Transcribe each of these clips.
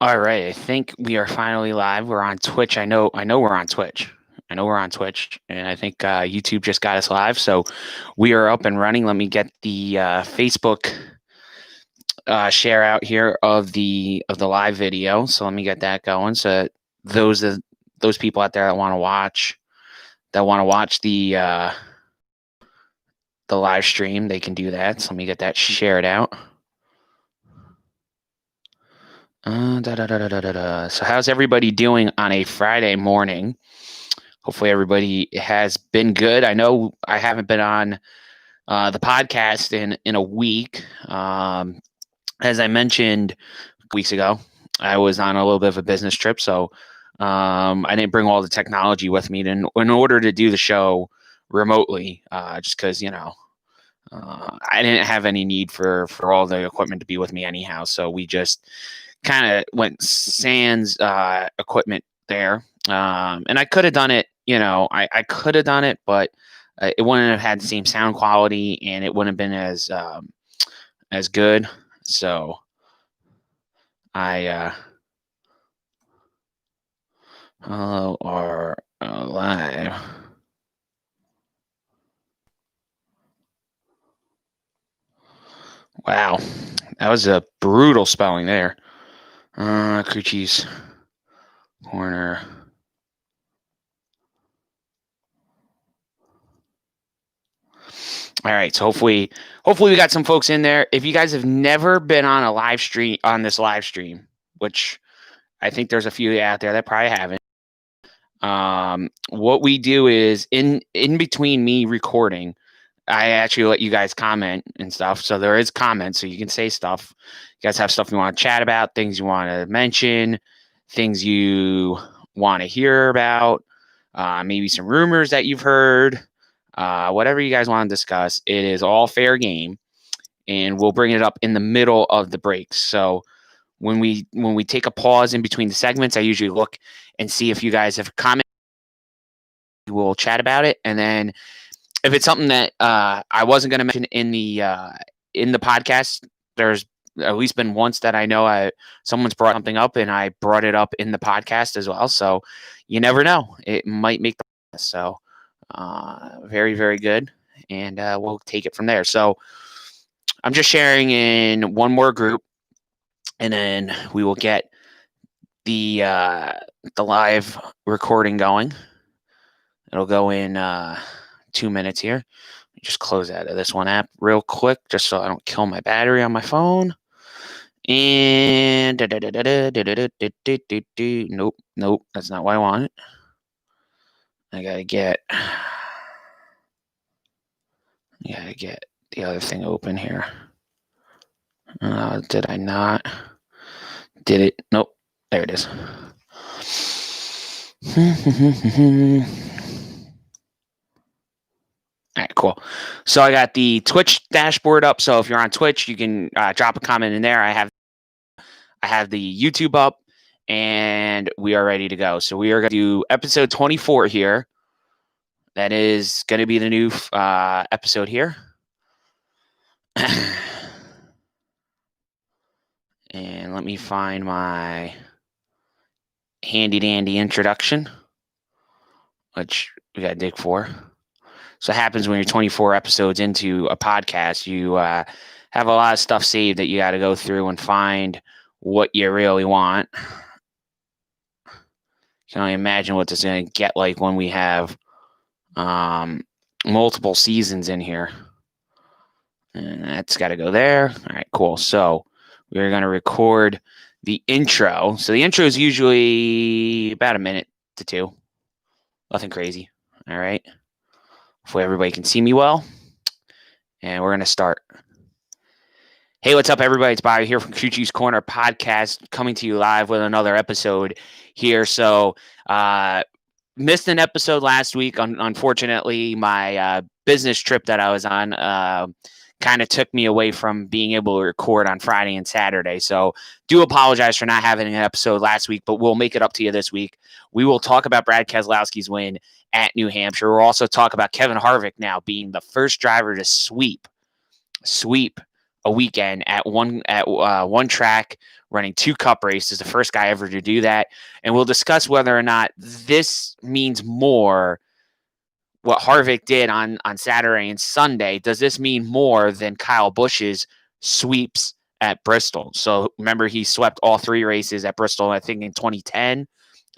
All right, I think we are finally live. We're on Twitch. I know we're on Twitch. I know we're on Twitch, and I think YouTube just got us live, so we are up and running. Let me get the Facebook share out here of the live video. So let me get that going. So those are, those people out there that want to watch the live stream, they can do that. So let me get that shared out. So how's everybody doing on a Friday morning? Hopefully everybody has been good. I know I haven't been on the podcast in a week. As I mentioned weeks ago, I was on a little bit of a business trip, so I didn't bring all the technology with me in order to do the show remotely, just because I didn't have any need for all the equipment to be with me anyhow. So we just kind of went sans equipment there. And I could have done it, I could have done it, but it wouldn't have had the same sound quality and it wouldn't have been as good. So I are live. Wow, that was a brutal spelling there. Coochie's Corner. All right, so hopefully we got some folks in there. If you guys have never been on a live stream this live stream, which I think there's a few out there that probably haven't. What we do is in between me recording, I actually let you guys comment and stuff. So there is comments, so you can say stuff. You guys have stuff you want to chat about, things you want to mention, things you want to hear about, maybe some rumors that you've heard, whatever you guys want to discuss. It is all fair game, and we'll bring it up in the middle of the breaks. So when we take a pause in between the segments, I usually look and see if you guys have commented. We'll chat about it, and then if it's something that I wasn't going to mention in the podcast, there's at least been once that I know someone's brought something up and I brought it up in the podcast as well. So you never know, it might make the podcast. So very, very good, and we'll take it from there. So I'm just sharing in one more group, and then we will get the live recording going. It'll go in 2 minutes here. Let me just close out of this one app real quick, just so I don't kill my battery on my phone. And nope, that's not what I want. I gotta get the other thing open here. Did I not? Did it? Nope. There it is. All right, cool. So I got the Twitch dashboard up. So if you're on Twitch, you can drop a comment in there. I have the YouTube up, and we are ready to go. So we are going to do episode 24 here. That is going to be the new episode here. And let me find my handy dandy introduction, which we got to dig for. So it happens when you're 24 episodes into a podcast, you have a lot of stuff saved that you got to go through and find what you really want. You can only imagine what this is going to get like when we have multiple seasons in here. And that's got to go there. All right, cool. So we're going to record the intro. So the intro is usually about a minute to two. Nothing crazy. All right. Hopefully everybody can see me well. And we're going to start. Hey, what's up, everybody? It's Bobby here from Coochie's Corner Podcast, coming to you live with another episode here. So, missed an episode last week. Unfortunately, my business trip that I was on kind of took me away from being able to record on Friday and Saturday. So, do apologize for not having an episode last week, but we'll make it up to you this week. We will talk about Brad Keselowski's win at New Hampshire. We'll also talk about Kevin Harvick now being the first driver to sweep a weekend at one track, running 2 cup races, the first guy ever to do that. And we'll discuss whether or not this means more. What Harvick did on Saturday and Sunday, does this mean more than Kyle Busch's sweeps at Bristol? So remember, he swept all 3 races at Bristol, I think in 2010,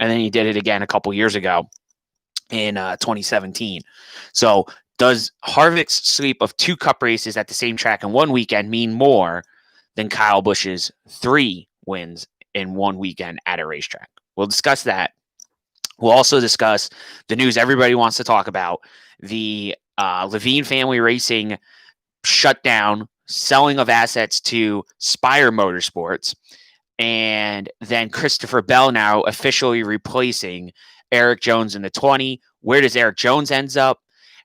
and then he did it again a couple years ago in 2017. So does Harvick's sweep of 2 cup races at the same track in one weekend mean more than Kyle Busch's 3 wins in one weekend at a racetrack? We'll discuss that. We'll also discuss the news everybody wants to talk about, the Levine Family Racing shutdown, selling of assets to Spire Motorsports, and then Christopher Bell now officially replacing Eric Jones in the 20. Where does Eric Jones ends up?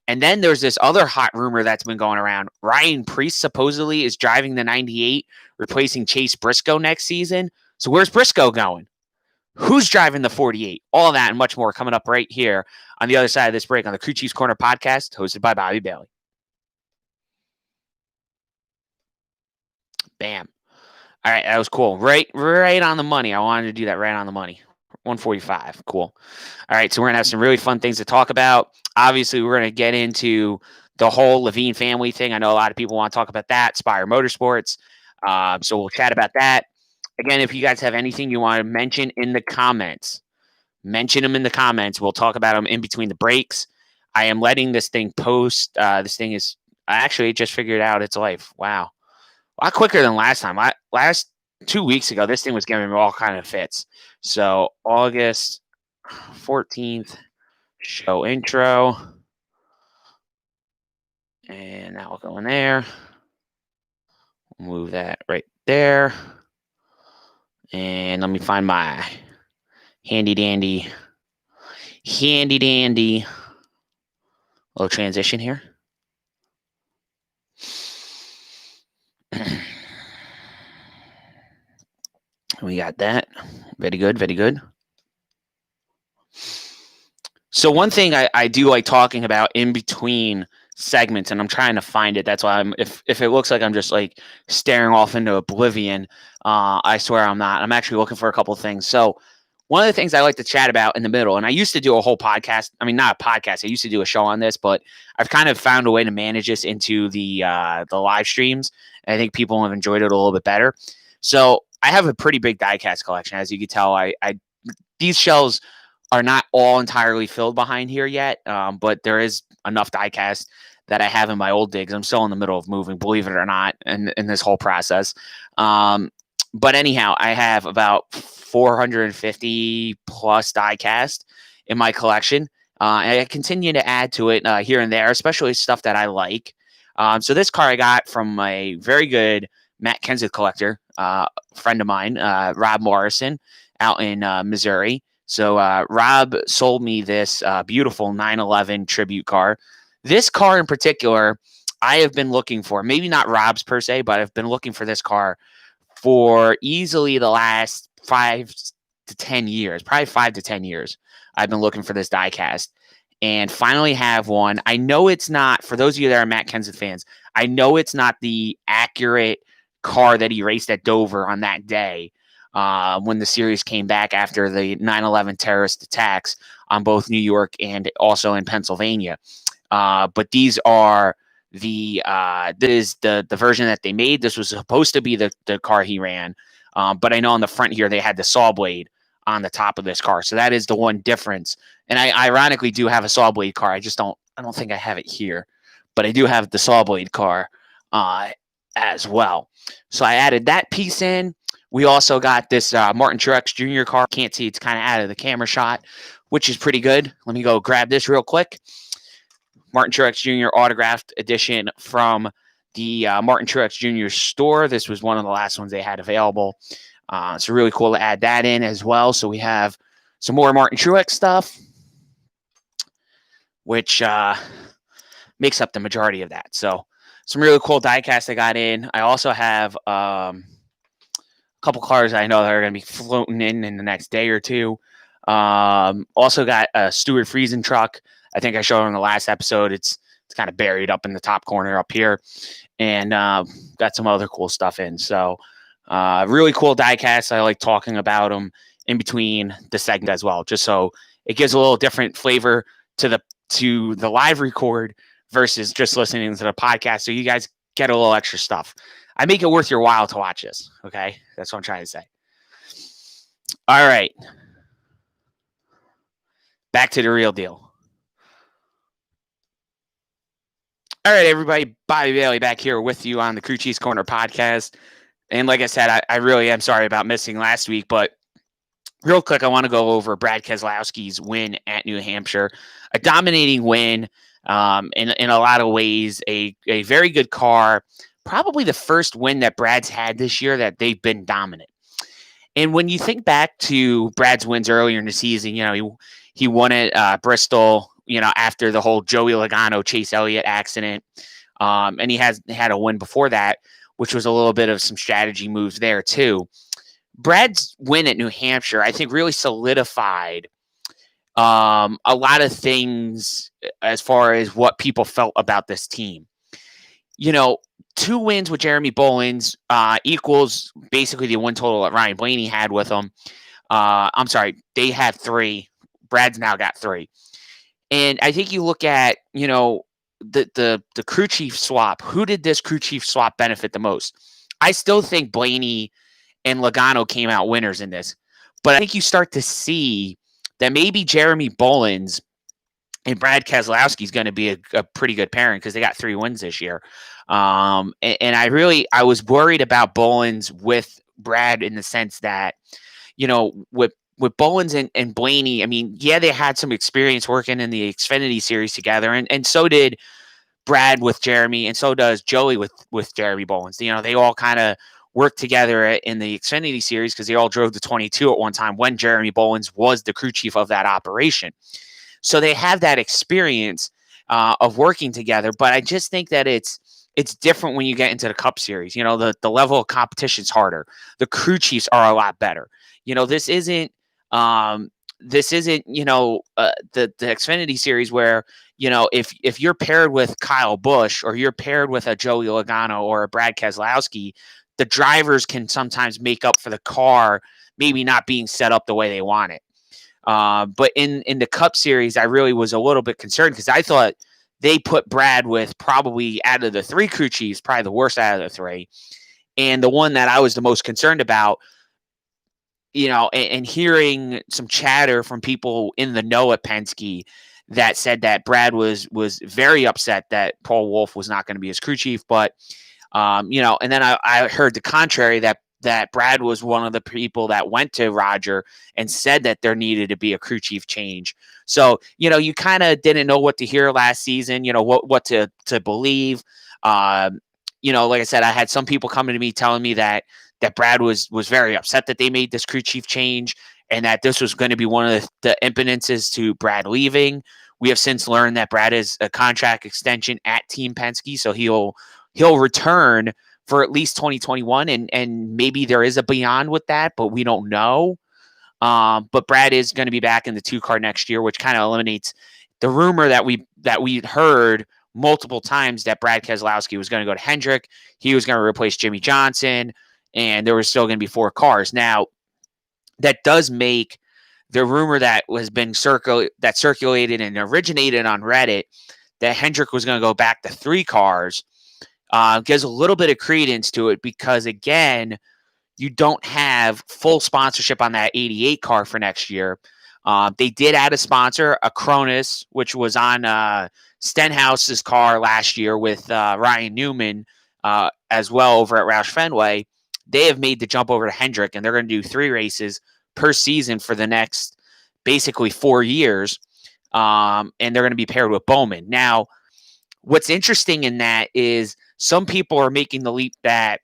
And then there's this other hot rumor that's been going around. Ryan Preece supposedly is driving the 98, replacing Chase Briscoe next season. So where's Briscoe going? Who's driving the 48? All of that and much more coming up right here on the other side of this break on the Crew Chiefs Corner podcast, hosted by Bobby Bailey. Bam. All right, that was cool. Right on the money. I wanted to do that right on the money. 145. Cool. All right, so we're going to have some really fun things to talk about. Obviously, we're going to get into the whole Levine family thing. I know a lot of people want to talk about that, Spire Motorsports. So we'll chat about that. Again, if you guys have anything you want to mention in the comments, mention them in the comments. We'll talk about them in between the breaks. I am letting this thing post. This thing is actually just figured out its life. Wow. A lot quicker than last time. Last 2 weeks ago, this thing was giving me all kind of fits. So August 14th, show intro. And that will go in there. Move that right there. And let me find my handy dandy little transition here. We got that. Very good, very good. So one thing I do like talking about in between segments, and I'm trying to find it. That's why if it looks like I'm just like staring off into oblivion, I swear I'm not. I'm actually looking for a couple of things. So one of the things I like to chat about in the middle, and I used to do a whole podcast. I mean, not a podcast. I used to do a show on this, but I've kind of found a way to manage this into the live streams. And I think people have enjoyed it a little bit better. So I have a pretty big diecast collection. As you can tell, these shelves are not all entirely filled behind here yet, but there is enough diecast that I have in my old digs. I'm still in the middle of moving, believe it or not, in this whole process. But anyhow, I have about 450 plus diecast in my collection. And I continue to add to it here and there, especially stuff that I like. So this car I got from a very good Matt Kenseth collector, friend of mine, Rob Morrison, out in Missouri. So Rob sold me this beautiful 911 tribute car. This car in particular, I have been looking for, maybe not Rob's per se, but I've been looking for this car for easily the last 5 to 10 years, probably 5 to 10 years. I've been looking for this diecast and finally have one. I know it's not, for those of you that are Matt Kenseth fans, I know it's not the accurate car that he raced at Dover on that day when the series came back after the 9/11 terrorist attacks on both New York and also in Pennsylvania. But these are this is the version that they made. This was supposed to be the car he ran. But I know on the front here, they had the saw blade on the top of this car. So that is the one difference. And I ironically do have a saw blade car. I don't think I have it here, but I do have the saw blade car as well. So I added that piece in. We also got this Martin Truex Jr. car. Can't see, it's kind of out of the camera shot, which is pretty good. Let me go grab this real quick. Martin Truex Jr. autographed edition from the Martin Truex Jr. store. This was one of the last ones they had available. So really cool to add that in as well. So we have some more Martin Truex stuff, which makes up the majority of that. So some really cool diecast I got in. I also have couple cars I know that are going to be floating in the next day or two. Also got a Stewart Friesen truck. I think I showed on the last episode. It's kind of buried up in the top corner up here. and got some other cool stuff in. So really cool diecast. I like talking about them in between the segment as well, just so it gives a little different flavor to the live record versus just listening to the podcast. So you guys get a little extra stuff. I make it worth your while to watch this. Okay, that's what I'm trying to say. All right, back to the real deal. All right, everybody, Bobby Bailey back here with you on the Crew Cheese Corner podcast. And like I said, I really am sorry about missing last week, but real quick, I want to go over Brad Keselowski's win at New Hampshire. A dominating win in a lot of ways, a very good car, probably the first win that Brad's had this year that they've been dominant. And when you think back to Brad's wins earlier in the season, he won at Bristol, after the whole Joey Logano, Chase Elliott accident. And he had a win before that, which was a little bit of some strategy moves there too. Brad's win at New Hampshire, I think, really solidified a lot of things as far as what people felt about this team. 2 wins with Jeremy Bullins equals basically the win total that Ryan Blaney had with him. I'm sorry, they had 3. Brad's now got 3. And I think you look at, the crew chief swap. Who did this crew chief swap benefit the most? I still think Blaney and Logano came out winners in this. But I think you start to see that maybe Jeremy Bullins and Brad Keselowski is going to be a pretty good pairing because they got 3 wins this year. And I was worried about Bullins with Brad in the sense that, with Bullins and Blaney, I mean, yeah, they had some experience working in the Xfinity series together, and so did Brad with Jeremy, and so does Joey with Jeremy Bullins. They all kind of worked together in the Xfinity series because they all drove the 22 at one time when Jeremy Bullins was the crew chief of that operation. So they have that experience of working together, but I just think that it's different when you get into the Cup Series. The level of competition is harder. The crew chiefs are a lot better. This isn't the Xfinity series where, if you're paired with Kyle Busch or you're paired with a Joey Logano or a Brad Keselowski, the drivers can sometimes make up for the car maybe not being set up the way they want it. But in the Cup Series, I really was a little bit concerned because I thought they put Brad with probably out of the 3 crew chiefs, probably the worst out of the 3. And the one that I was the most concerned about, and hearing some chatter from people in the know at Penske that said that Brad was very upset that Paul Wolfe was not going to be his crew chief. But, and then I heard the contrary, that Brad was one of the people that went to Roger and said that there needed to be a crew chief change. So, you kind of didn't know what to hear last season, what to believe. Like I said, I had some people coming to me telling me that Brad was very upset that they made this crew chief change and that this was going to be one of the impedences to Brad leaving. We have since learned that Brad is a contract extension at Team Penske, so he'll return for at least 2021, and maybe there is a beyond with that, but we don't know. But Brad is going to be back in the 2-car next year, which kind of eliminates the rumor that we heard multiple times that Brad Keselowski was going to go to Hendrick. He was going to replace Jimmy Johnson, and there was still going to be 4 cars. Now, that does make the rumor that has been circulated and originated on Reddit that Hendrick was going to go back to 3 cars gives a little bit of credence to it because, again, you don't have full sponsorship on that 88 car for next year. They did add a sponsor, Acronis, which was on Stenhouse's car last year with Ryan Newman as well over at Roush Fenway. They have made the jump over to Hendrick, and they're going to do 3 races per season for the next basically 4 years. And they're going to be paired with Bowman. Now, what's interesting in that is some people are making the leap that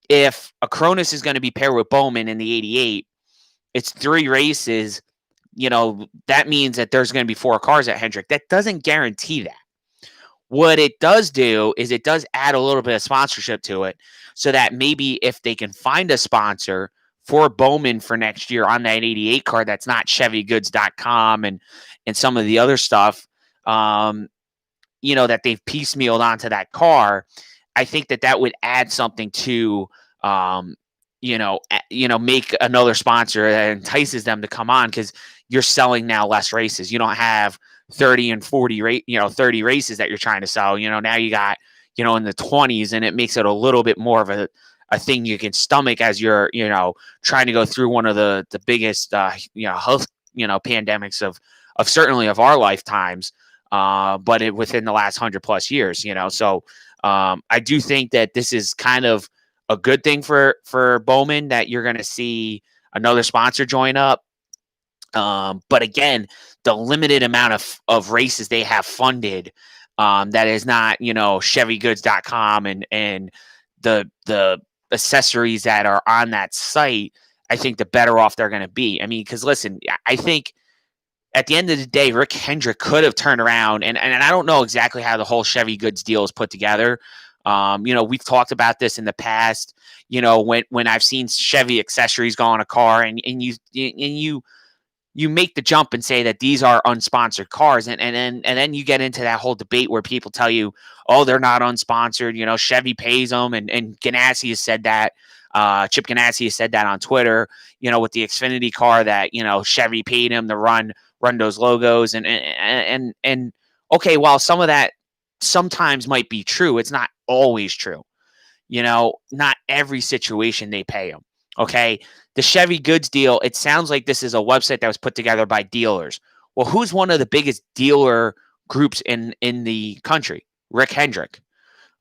if Acronis is going to be paired with Bowman in the 88, it's 3 races. That means that there's going to be 4 cars at Hendrick. That doesn't guarantee that. What it does do is it does add a little bit of sponsorship to it so that maybe if they can find a sponsor for Bowman for next year on that 88 car that's not ChevyGoods.com and some of the other stuff, that they've piecemealed onto that car, I think that would add something to, make another sponsor that entices them to come on, because you're selling now less races. You don't have 30 and 40 30 races that you're trying to sell. Now you got, in the 20s, and it makes it a little bit more of a thing you can stomach as you're, trying to go through one of the biggest, health, pandemics of certainly of our lifetimes, but within the last 100+ years, so I do think that this is kind of a good thing for Bowman, that you're going to see another sponsor join up. But again, the limited amount of races they have funded, that is not, ChevyGoods.com and the accessories that are on that site, I think the better off they're going to be. I mean, because listen, I think at the end of the day, Rick Hendrick could have turned around, and I don't know exactly how the whole Chevy Goods deal is put together. We've talked about this in the past. When I've seen Chevy accessories go on a car, and you make the jump and say that these are unsponsored cars, and then you get into that whole debate where people tell you, oh, they're not unsponsored. Chevy pays them, and Ganassi has said that. Chip Ganassi has said that on Twitter. With the Xfinity car, that Chevy paid him to run those logos, and okay, while some of that sometimes might be true, it's not always true. Not every situation they pay them. Okay. The Chevy Goods deal, it sounds like this is a website that was put together by dealers. Well, who's one of the biggest dealer groups in the country? Rick Hendrick.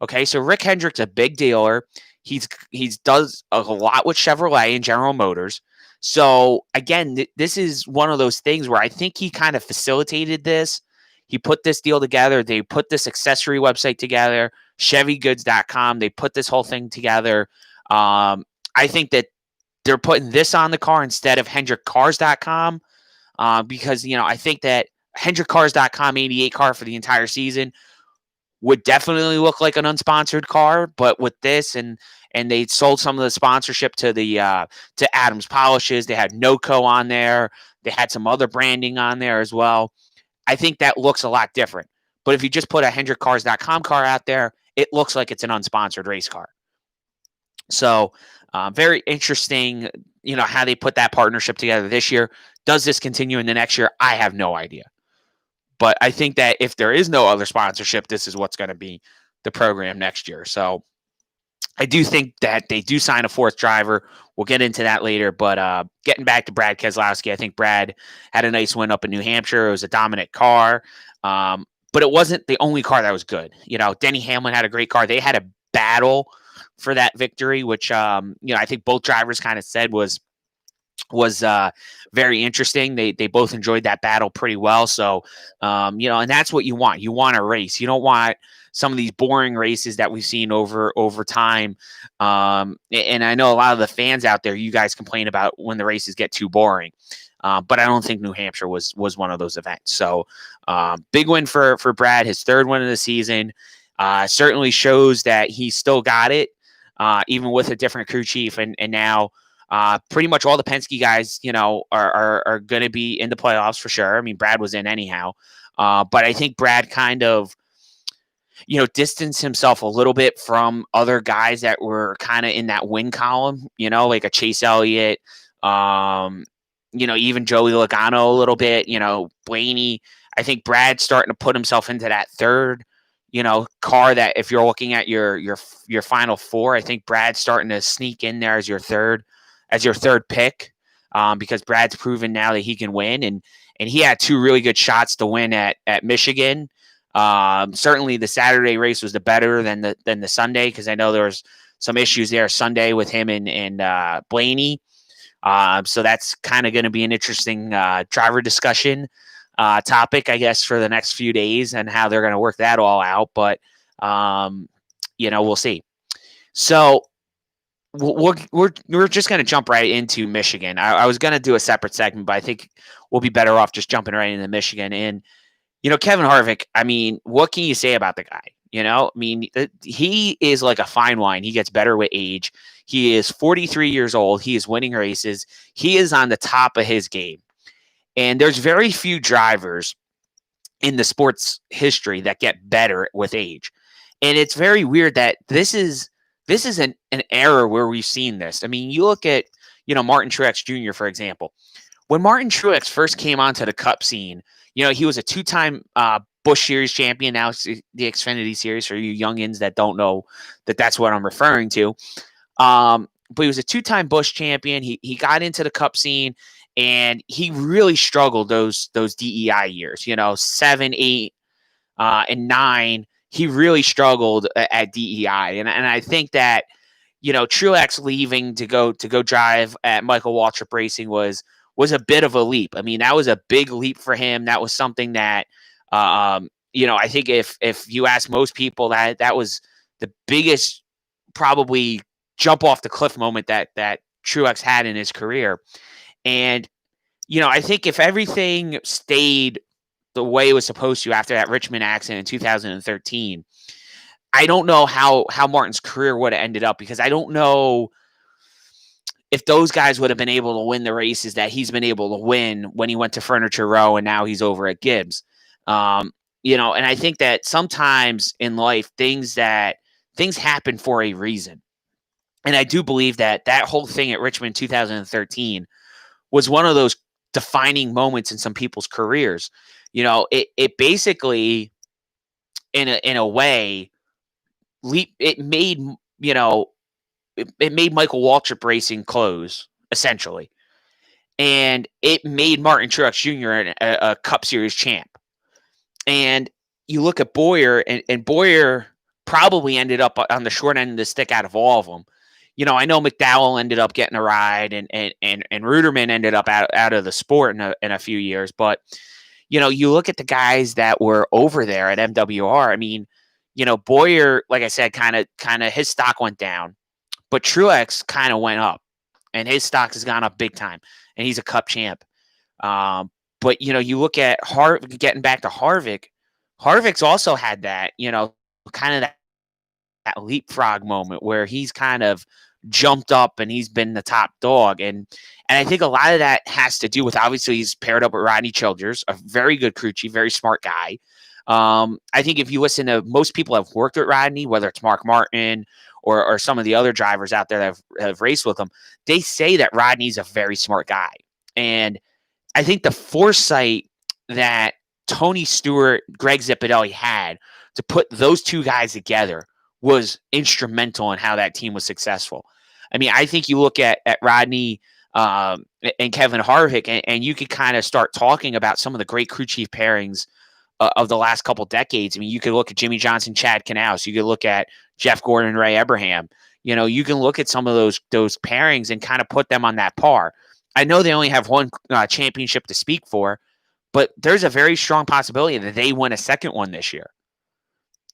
Okay. So Rick Hendrick's a big dealer. He's does a lot with Chevrolet and General Motors. So again, this is one of those things where I think he kind of facilitated this. He put this deal together. They put this accessory website together, ChevyGoods.com. They put this whole thing together. I think that they're putting this on the car instead of HendrickCars.com, because, I think that HendrickCars.com 88 car for the entire season would definitely look like an unsponsored car. But with this, and they sold some of the sponsorship to to Adams Polishes. They had NOCO on there. They had some other branding on there as well. I think that looks a lot different. But if you just put a HendrickCars.com car out there, it looks like it's an unsponsored race car. So very interesting, how they put that partnership together this year. Does this continue in the next year? I have no idea. But I think that if there is no other sponsorship, this is what's going to be the program next year. So I do think that they do sign a fourth driver. We'll get into that later. But getting back to Brad Keselowski, I think Brad had a nice win up in New Hampshire. It was a dominant car. But it wasn't the only car that was good. Denny Hamlin had a great car. They had a battle for that victory, which, I think both drivers kind of said was very interesting. They both enjoyed that battle pretty well. So, and that's what you want. You want a race. You don't want some of these boring races that we've seen over time. And I know a lot of the fans out there, you guys complain about when the races get too boring. But I don't think New Hampshire was one of those events. So big win for Brad, his third win of the season. Certainly shows that he still got it, even with a different crew chief. And now pretty much all the Penske guys, are going to be in the playoffs for sure. I mean, Brad was in anyhow. But I think Brad kind of, distanced himself a little bit from other guys that were kind of in that win column, like a Chase Elliott, even Joey Logano a little bit, Blaney. I think Brad's starting to put himself into that third, car that if you're looking at your final four, I think Brad's starting to sneak in there as your third pick, because Brad's proven now that he can win, and he had two really good shots to win at Michigan. Certainly the Saturday race was the better than the Sunday, because I know there was some issues there Sunday with him and Blaney. So that's kind of going to be an interesting driver discussion topic, I guess, for the next few days, and how they're going to work that all out. But we'll see. So we're just going to jump right into Michigan. I was going to do a separate segment, but I think we'll be better off just jumping right into Michigan. And Kevin Harvick, I mean, what can you say about the guy? He is like a fine wine. He gets better with age. He is 43 years old. He is winning races. He is on the top of his game. And there's very few drivers in the sports history that get better with age. And it's very weird that this is an era where we've seen this. I mean, you look at, Martin Truex Jr., for example. When Martin Truex first came onto the Cup scene, he was a two-time Busch Series champion. Now it's the Xfinity Series for you youngins that don't know that's what I'm referring to. But he was a two-time Busch champion. He got into the Cup scene, and he really struggled those DEI years. 7, 8, and 9. He really struggled at DEI, and I think that Truex leaving to go drive at Michael Waltrip Racing was a bit of a leap. I mean, that was a big leap for him. That was something that I think if you ask most people, that was the biggest probably jump off the cliff moment that Truex had in his career. And I think if everything stayed the way it was supposed to after that Richmond accident in 2013, I don't know how Martin's career would have ended up, because I don't know if those guys would have been able to win the races that he's been able to win when he went to Furniture Row and now he's over at Gibbs. And I think that sometimes in life, things happen for a reason. And I do believe that whole thing at Richmond 2013 was one of those defining moments in some people's careers. It basically, in a way, it made it made Michael Waltrip Racing close, essentially, and it made Martin Truex Jr. a Cup Series champ. And you look at Bowyer, and Bowyer probably ended up on the short end of the stick out of all of them. I know McDowell ended up getting a ride, and Ruderman ended up out of the sport in a few years. But you look at the guys that were over there at MWR. I mean, Bowyer, like I said, kind of his stock went down, but Truex kind of went up, and his stock has gone up big time, and he's a Cup champ. But you look at getting back to Harvick. Harvick's also had that, kind of that leapfrog moment where he's kind of jumped up and he's been the top dog. And I think a lot of that has to do with, obviously, he's paired up with Rodney Childers, a very good crew chief, very smart guy. I think if you listen to most people have worked with Rodney, whether it's Mark Martin or some of the other drivers out there that have raced with him, they say that Rodney's a very smart guy. And I think the foresight that Tony Stewart, Greg Zipadelli had to put those two guys together was instrumental in how that team was successful. I mean, I think you look at Rodney and Kevin Harvick, and you could kind of start talking about some of the great crew chief pairings of the last couple decades. I mean, you could look at Jimmy Johnson, Chad Knaus. You could look at Jeff Gordon, Ray Abraham. You can look at some of those pairings and kind of put them on that par. I know they only have one championship to speak for, but there's a very strong possibility that they win a second one this year.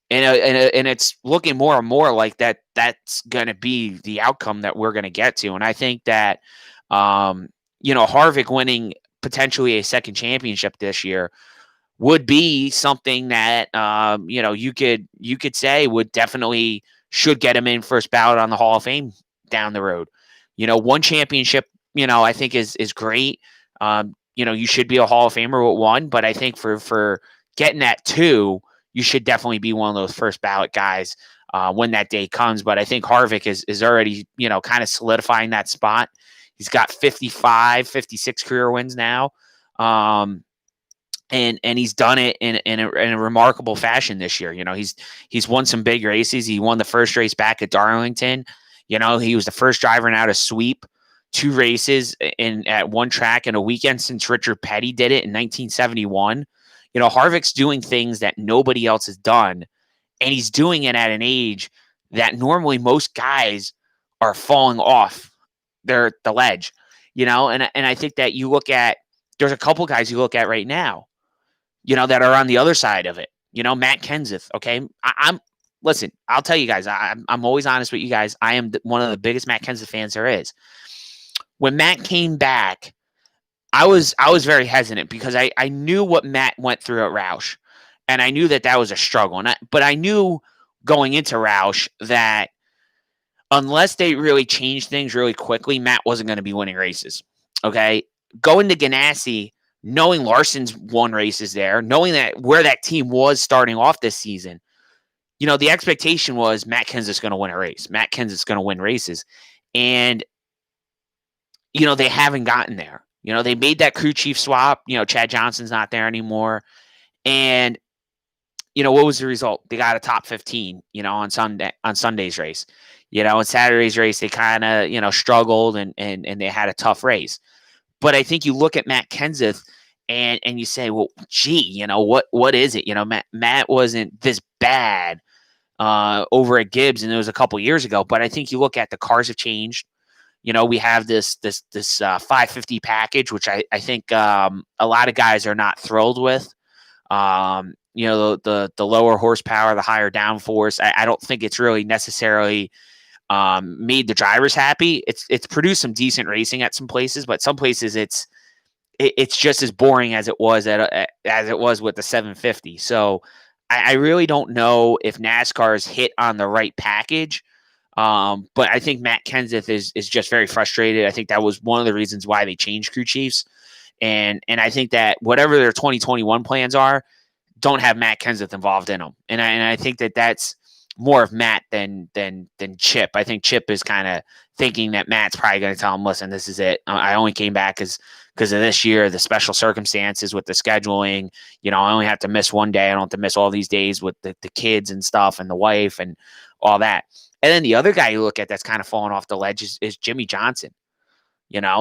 And it's looking more and more like that's going to be the outcome that we're going to get to. And I think that, Harvick winning potentially a second championship this year would be something that, you could say would definitely should get him in first ballot on the Hall of Fame down the road. One championship, I think is great. You should be a Hall of Famer with one, but I think for getting that two, you should definitely be one of those first ballot guys when that day comes. But I think Harvick is already, kind of solidifying that spot. He's got 55, 56 career wins now. And he's done it in a remarkable fashion this year. He's won some big races. He won the first race back at Darlington. He was the first driver now to sweep 2 races at one track in a weekend since Richard Petty did it in 1971. Harvick's doing things that nobody else has done, and he's doing it at an age that normally most guys are falling off the ledge, and I think that you look at, there's a couple guys you look at right now, that are on the other side of it. Matt Kenseth. Okay. Listen, I'll tell you guys, I'm always honest with you guys. I am one of the biggest Matt Kenseth fans there is. When Matt came back, I was very hesitant because I knew what Matt went through at Roush, and I knew that was a struggle. But I knew going into Roush that unless they really changed things really quickly, Matt wasn't going to be winning races. Okay, going to Ganassi, knowing Larson's won races there, knowing that where that team was starting off this season, the expectation was Matt Kenseth's going to win a race. Matt Kenseth's going to win races. And, they haven't gotten there. They made that crew chief swap. Chad Johnson's not there anymore. And, what was the result? They got a top 15, on Sunday's race. On Saturday's race, they kind of, struggled and they had a tough race. But I think you look at Matt Kenseth and you say, well, gee, what is it? Matt wasn't this bad over at Gibbs, and it was a couple years ago. But I think you look at the cars have changed. We have this 550 package, which I think a lot of guys are not thrilled with. The lower horsepower, the higher downforce. I don't think it's really necessarily made the drivers happy. It's produced some decent racing at some places, but some places it's just as boring as it was with the 750. So I really don't know if NASCAR's hit on the right package. But I think Matt Kenseth is just very frustrated. I think that was one of the reasons why they changed crew chiefs. And I think that whatever their 2021 plans are, don't have Matt Kenseth involved in them. And I think that that's more of Matt than Chip. I think Chip is kind of thinking that Matt's probably going to tell him, listen, this is it. I only came back because of this year, the special circumstances with the scheduling. I only have to miss one day. I don't have to miss all these days with the kids and stuff and the wife and all that. And then the other guy you look at that's kind of falling off the ledge is Jimmie Johnson.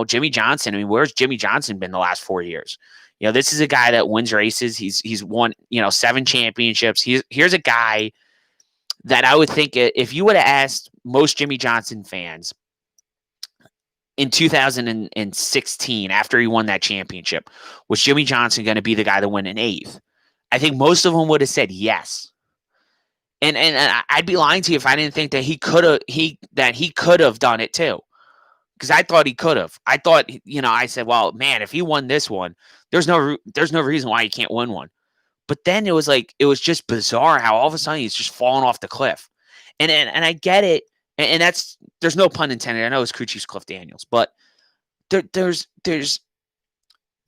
Jimmie Johnson. I mean, where's Jimmie Johnson been the last 4 years? This is a guy that wins races. He's won, 7 championships. Here's a guy that I would think if you would have asked most Jimmie Johnson fans in 2016, after he won that championship, was Jimmie Johnson going to be the guy to win an 8th? I think most of them would have said yes. And I'd be lying to you if I didn't think that he could have done it too. Because I thought he could have. I thought, I said, well, man, if he won this one, there's no reason why he can't win one. But then it was just bizarre how all of a sudden he's just falling off the cliff. And I get it. And there's no pun intended. I know it's crew chief's Cliff Daniels, but there's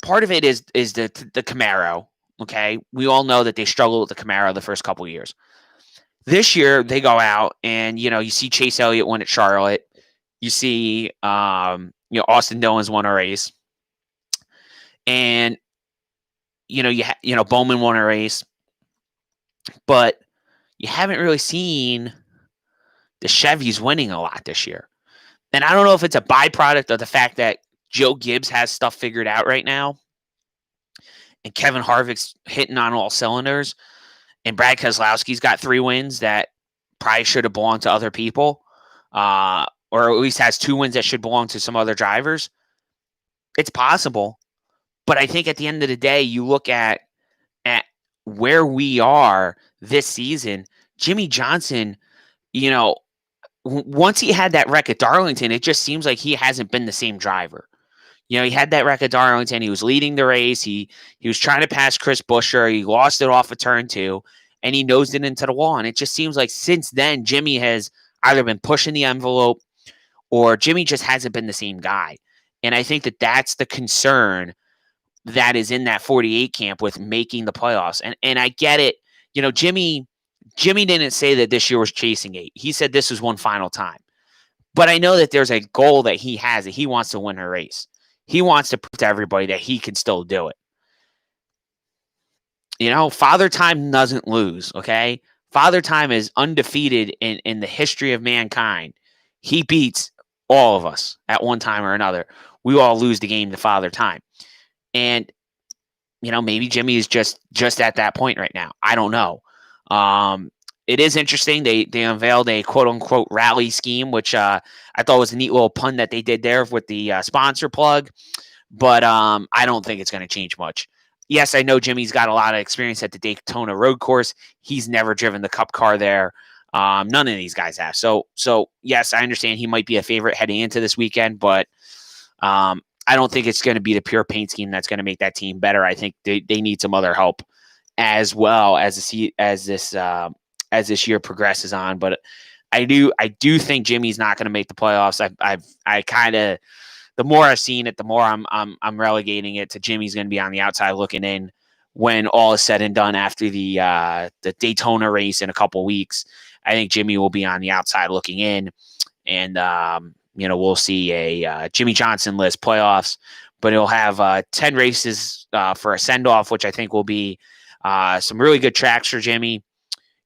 part of it is the Camaro. Okay. We all know that they struggled with the Camaro the first couple of years. This year they go out and, you see Chase Elliott win at Charlotte. You see, Austin Dillon's won a race, and Bowman won a race, but you haven't really seen the Chevys winning a lot this year. And I don't know if it's a byproduct of the fact that Joe Gibbs has stuff figured out right now, and Kevin Harvick's hitting on all cylinders, and Brad Keselowski's got 3 wins that probably should have belonged to other people. Or at least has 2 wins that should belong to some other drivers. It's possible. But I think at the end of the day, you look at where we are this season, Jimmie Johnson, once he had that wreck at Darlington, it just seems like he hasn't been the same driver. He had that wreck at Darlington. He was leading the race. He was trying to pass Chris Buescher. He lost it off of turn 2, and he nosed it into the wall. And it just seems like since then, Jimmie has either been pushing the envelope or Jimmie just hasn't been the same guy. And I think that that's the concern that is in that 48 camp with making the playoffs. And I get it. Jimmie didn't say that this year was chasing 8. He said this was one final time. But I know that there's a goal that he has, that he wants to win a race. He wants to prove to everybody that he can still do it. Father Time doesn't lose, okay? Father Time is undefeated in the history of mankind. He beats all of us at one time or another. We all lose the game to Father Time. And, maybe Jimmie is just at that point right now. I don't know. It is interesting. They unveiled a quote-unquote rally scheme, which I thought was a neat little pun that they did there with the sponsor plug. But I don't think it's going to change much. Yes, I know Jimmie's got a lot of experience at the Daytona road course. He's never driven the Cup car there. None of these guys have. So yes, I understand he might be a favorite heading into this weekend, but I don't think it's going to be the pure paint scheme that's going to make that team better. I think they need some other help as well as this year progresses on. But I do think Jimmie's not going to make the playoffs. I kind of, the more I've seen it, the more I'm relegating it to Jimmie's going to be on the outside looking in when all is said and done after the Daytona race in a couple weeks. I think Jimmy will be on the outside looking in, and we'll see a Jimmy Johnson-less playoffs, but he'll have 10 races for a send-off, which I think will be some really good tracks for Jimmy.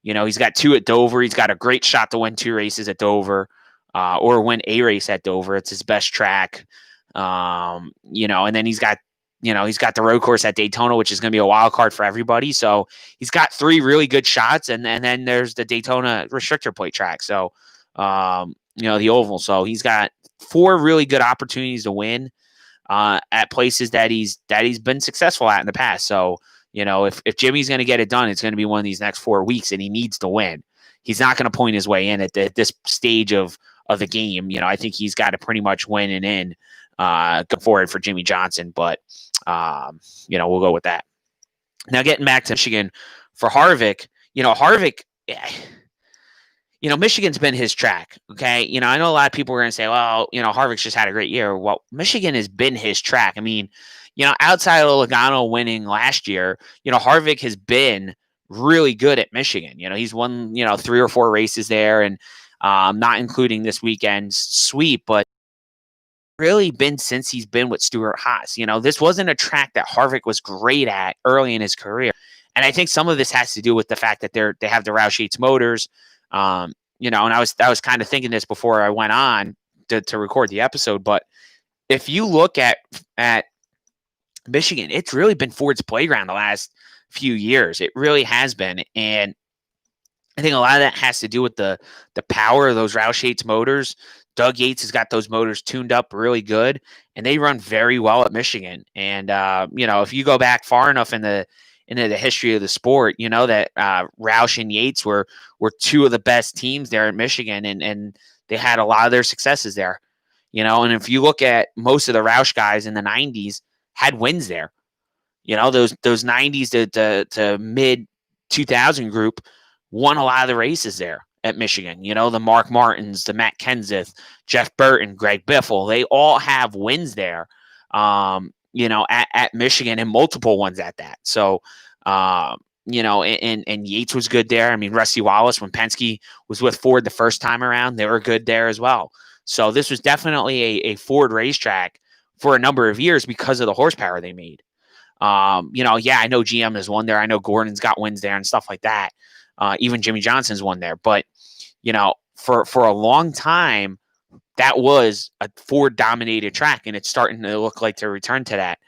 He's got 2 at Dover. He's got a great shot to win 2 races at Dover, or win a race at Dover. It's his best track. And then he's got the road course at Daytona, which is going to be a wild card for everybody. So he's got 3 really good shots, and then there's the Daytona restrictor plate track. So, the oval. So he's got 4 really good opportunities to win at places that he's been successful at in the past. So, if Jimmy's going to get it done, it's going to be one of these next 4 weeks, and he needs to win. He's not going to point his way in at this stage of the game. I think he's got to pretty much win and in go forward for Jimmy Johnson. But, we'll go with that. Now, getting back to Michigan for Harvick, Harvick, Michigan's been his track. Okay. I know a lot of people are going to say, well, Harvick's just had a great year. Well, Michigan has been his track. I mean, outside of Logano winning last year, Harvick has been really good at Michigan. He's won, 3 or 4 races there, and not including this weekend's sweep, but really been since he's been with Stewart-Haas. This wasn't a track that Harvick was great at early in his career. And I think some of this has to do with the fact that they have the Roush Yates motors. And I was kind of thinking this before I went on to record the episode. But if you look at Michigan, it's really been Ford's playground the last few years. It really has been. And I think a lot of that has to do with the power of those Roush Yates motors. Doug Yates has got those motors tuned up really good, and they run very well at Michigan. And, if you go back far enough into the history of the sport, that Roush and Yates were 2 of the best teams there at Michigan, and they had a lot of their successes there. And if you look at most of the Roush guys in the 90s had wins there. Those 90s to mid 2000 group won a lot of the races there at Michigan. The Mark Martins, the Matt Kenseth, Jeff Burton, Greg Biffle, they all have wins there, at Michigan, and multiple ones at that. So, and Yates was good there. I mean, Rusty Wallace, when Penske was with Ford the first time around, they were good there as well. So this was definitely a Ford racetrack for a number of years because of the horsepower they made. I know GM has won there. I know Gordon's got wins there and stuff like that. Even Jimmy Johnson's won there. But, for a long time, that was a Ford-dominated track, and it's starting to look like to return to that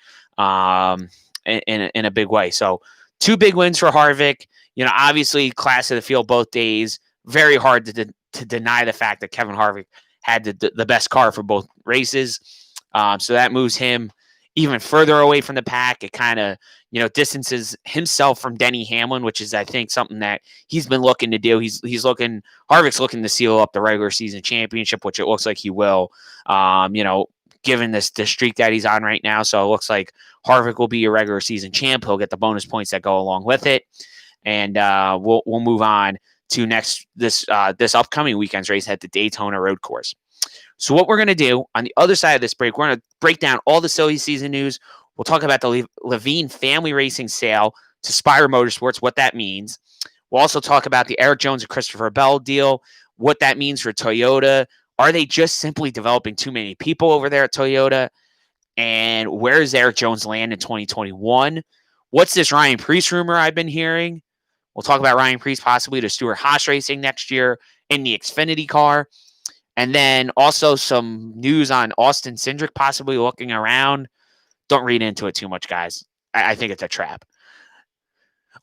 in a big way. So 2 big wins for Harvick. Obviously, class of the field both days. Very hard to deny the fact that Kevin Harvick had the best car for both races. So that moves him even further away from the pack. It kind of, distances himself from Denny Hamlin, which is, I think, something that he's been looking to do. Harvick's looking to seal up the regular season championship, which it looks like he will, given the streak that he's on right now. So it looks like Harvick will be a regular season champ. He'll get the bonus points that go along with it. And we'll move on to this upcoming weekend's race at the Daytona Road Course. So what we're going to do on the other side of this break, we're going to break down all the silly season news. We'll talk about the Levine family racing sale to Spire Motorsports, what that means. We'll also talk about the Eric Jones and Christopher Bell deal, what that means for Toyota. Are they just simply developing too many people over there at Toyota? And where does Eric Jones land in 2021? What's this Ryan Preece rumor I've been hearing? We'll talk about Ryan Preece possibly to Stewart-Haas Racing next year in the Xfinity car. And then also some news on Austin Cindric possibly looking around. Don't read into it too much, guys. I think it's a trap.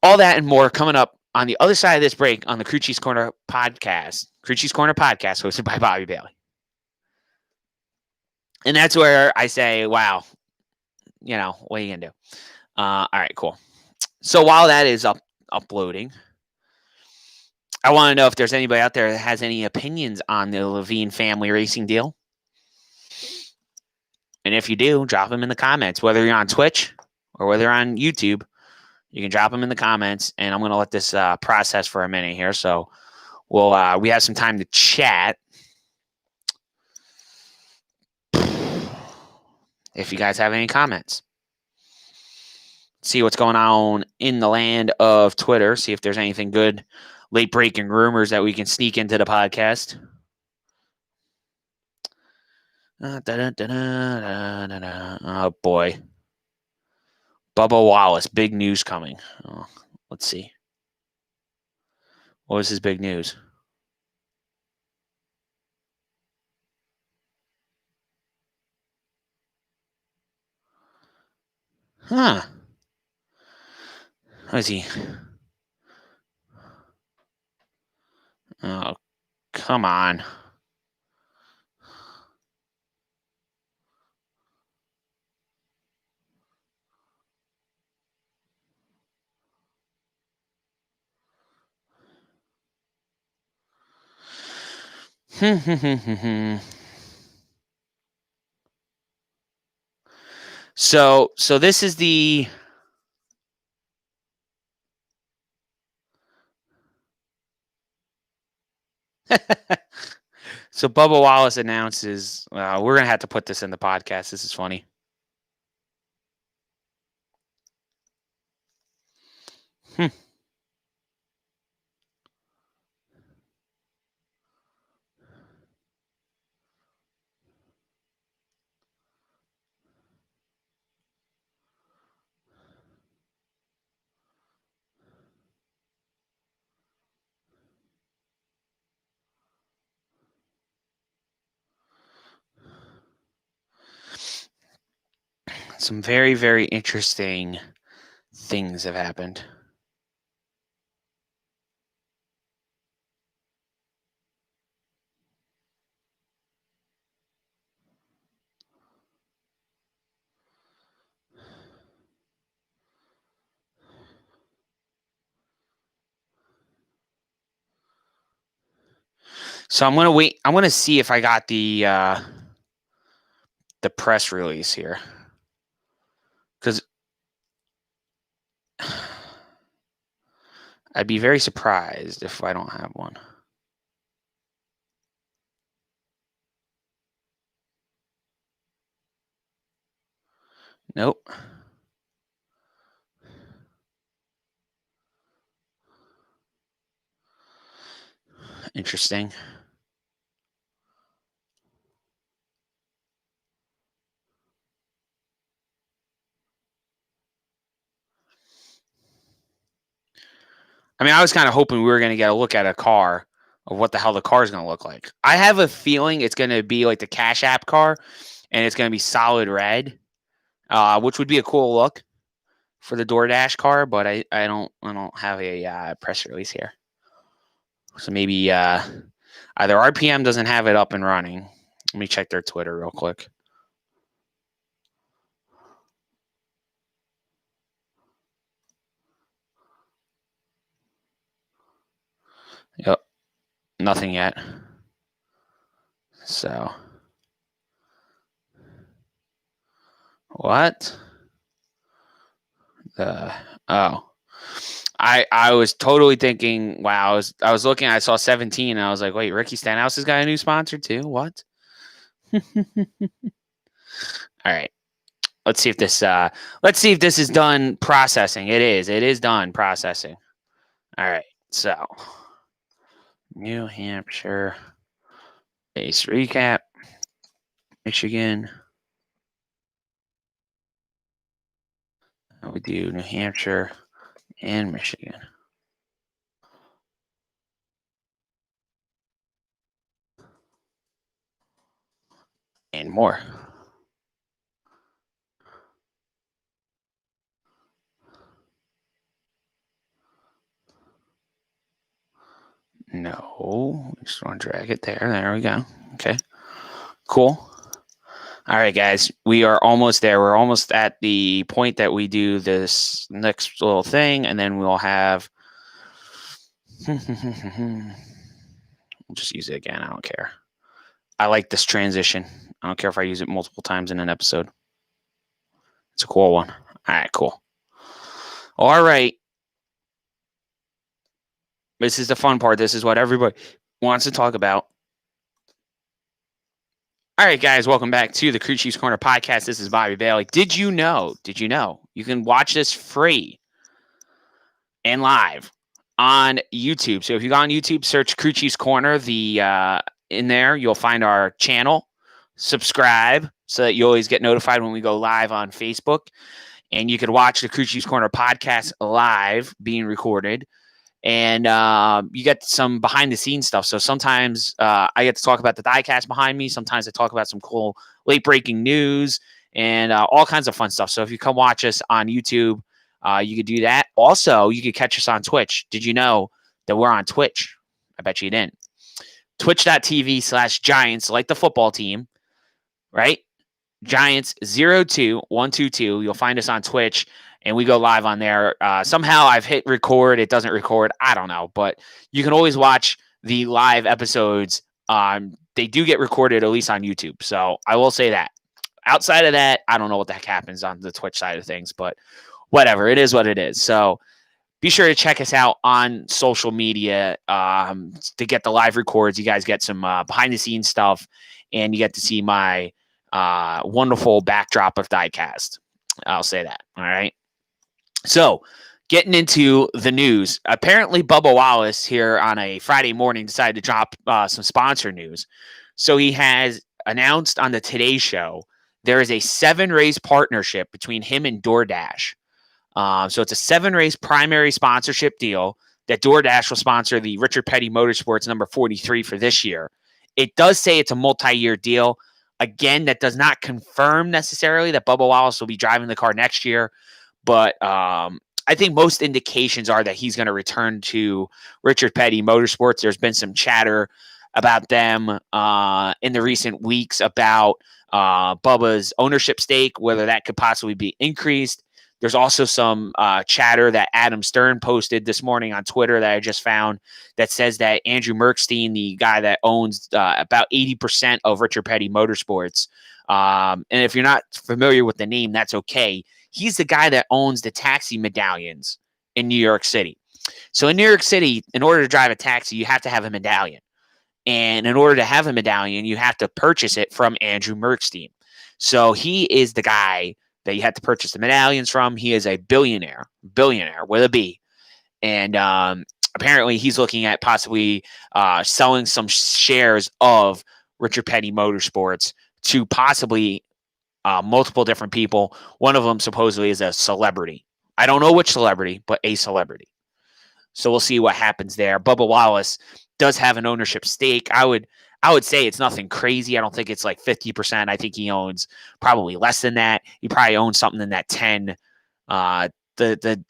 All that and more coming up on the other side of this break on the Crew Chiefs Corner podcast. Crew Chiefs Corner podcast hosted by Bobby Bailey. And that's where I say, wow, what are you going to do? All right, cool. So while that is uploading, I want to know if there's anybody out there that has any opinions on the Levine family racing deal. And if you do, drop them in the comments, whether you're on Twitch or whether you're on YouTube. You can drop them in the comments, and I'm going to let this process for a minute here. So we have some time to chat. If you guys have any comments. see what's going on in the land of Twitter, see if there's anything good, late breaking rumors that we can sneak into the podcast. Oh boy. Bubba Wallace, big news coming. Oh, let's see. What was his big news? Huh. What is he? Oh, come on. So this is the so Bubba Wallace announces, we're going to have to put this in the podcast. This is funny. Some very, very interesting things have happened. So I'm gonna wait. I'm gonna see if I got the press release here, because I'd be very surprised if I don't have one. Nope. Interesting. I mean, I was kind of hoping we were going to get a look at a car of what the hell the car is going to look like. I have a feeling it's going to be like the Cash App car, and it's going to be solid red, which would be a cool look for the DoorDash car. But I don't have a press release here, so maybe either RPM doesn't have it up and running. Let me check their Twitter real quick. Yep, nothing yet. So, what? Oh, I was totally thinking, wow. I was looking, I saw 17, and I was like, wait, Ricky Stenhouse has got a new sponsor too? What? All right. Let's see if this is done processing. It is done processing. All right. So, New Hampshire base recap. Michigan. We do New Hampshire and Michigan. And more. No, just want to drag it there. There we go. Okay, cool. All right, guys, we are almost there. We're almost at the point that we do this next little thing, and then we'll have. We'll just use it again. I don't care. I like this transition. I don't care if I use it multiple times in an episode. It's a cool one. All right, cool. All right. This is the fun part. This is what everybody wants to talk about. All right, guys, welcome back to the Crew Chiefs Corner podcast. This is Bobby Bailey. Did you know you can watch this free and live on YouTube? So if you go on YouTube, search Crew Chiefs Corner, in there you'll find our channel. Subscribe so that you always get notified when we go live on Facebook. And you can watch the Crew Chiefs Corner podcast live being recorded. And you get some behind the scenes stuff. So sometimes I get to talk about the diecast behind me. Sometimes I talk about some cool late breaking news and all kinds of fun stuff. So if you come watch us on YouTube, you could do that. Also, you could catch us on Twitch. Did you know that we're on Twitch? I bet you didn't. Twitch.tv/Giants, like the football team, right? Giants 02122. You'll find us on Twitch. And we go live on there. Somehow I've hit record. It doesn't record. I don't know. But you can always watch the live episodes. They do get recorded, at least on YouTube. So I will say that. Outside of that, I don't know what the heck happens on the Twitch side of things. But whatever. It is what it is. So be sure to check us out on social media to get the live records. You guys get some behind-the-scenes stuff. And you get to see my wonderful backdrop of diecast. I'll say that. All right. So, getting into the news, apparently Bubba Wallace here on a Friday morning decided to drop some sponsor news. So, he has announced on the Today Show there is a 7-race partnership between him and DoorDash. So, it's a 7-race primary sponsorship deal that DoorDash will sponsor the Richard Petty Motorsports number 43 for this year. It does say it's a multi-year deal. Again, that does not confirm necessarily that Bubba Wallace will be driving the car next year. But I think most indications are that he's going to return to Richard Petty Motorsports. There's been some chatter about them in the recent weeks about Bubba's ownership stake, whether that could possibly be increased. There's also some chatter that Adam Stern posted this morning on Twitter that I just found that says that Andrew Merkstein, the guy that owns about 80% of Richard Petty Motorsports, and if you're not familiar with the name, that's okay. He's the guy that owns the taxi medallions in New York City. So in New York City, in order to drive a taxi, you have to have a medallion. And in order to have a medallion, you have to purchase it from Andrew Merkstein. So he is the guy that you have to purchase the medallions from. He is a billionaire with a B. And apparently he's looking at possibly selling some shares of Richard Petty Motorsports to possibly multiple different people. One of them supposedly is a celebrity. I don't know which celebrity, but a celebrity. So we'll see what happens there. Bubba Wallace does have an ownership stake. I would say it's nothing crazy. I don't think it's like 50%. I think he owns probably less than that. He probably owns something in that 10, the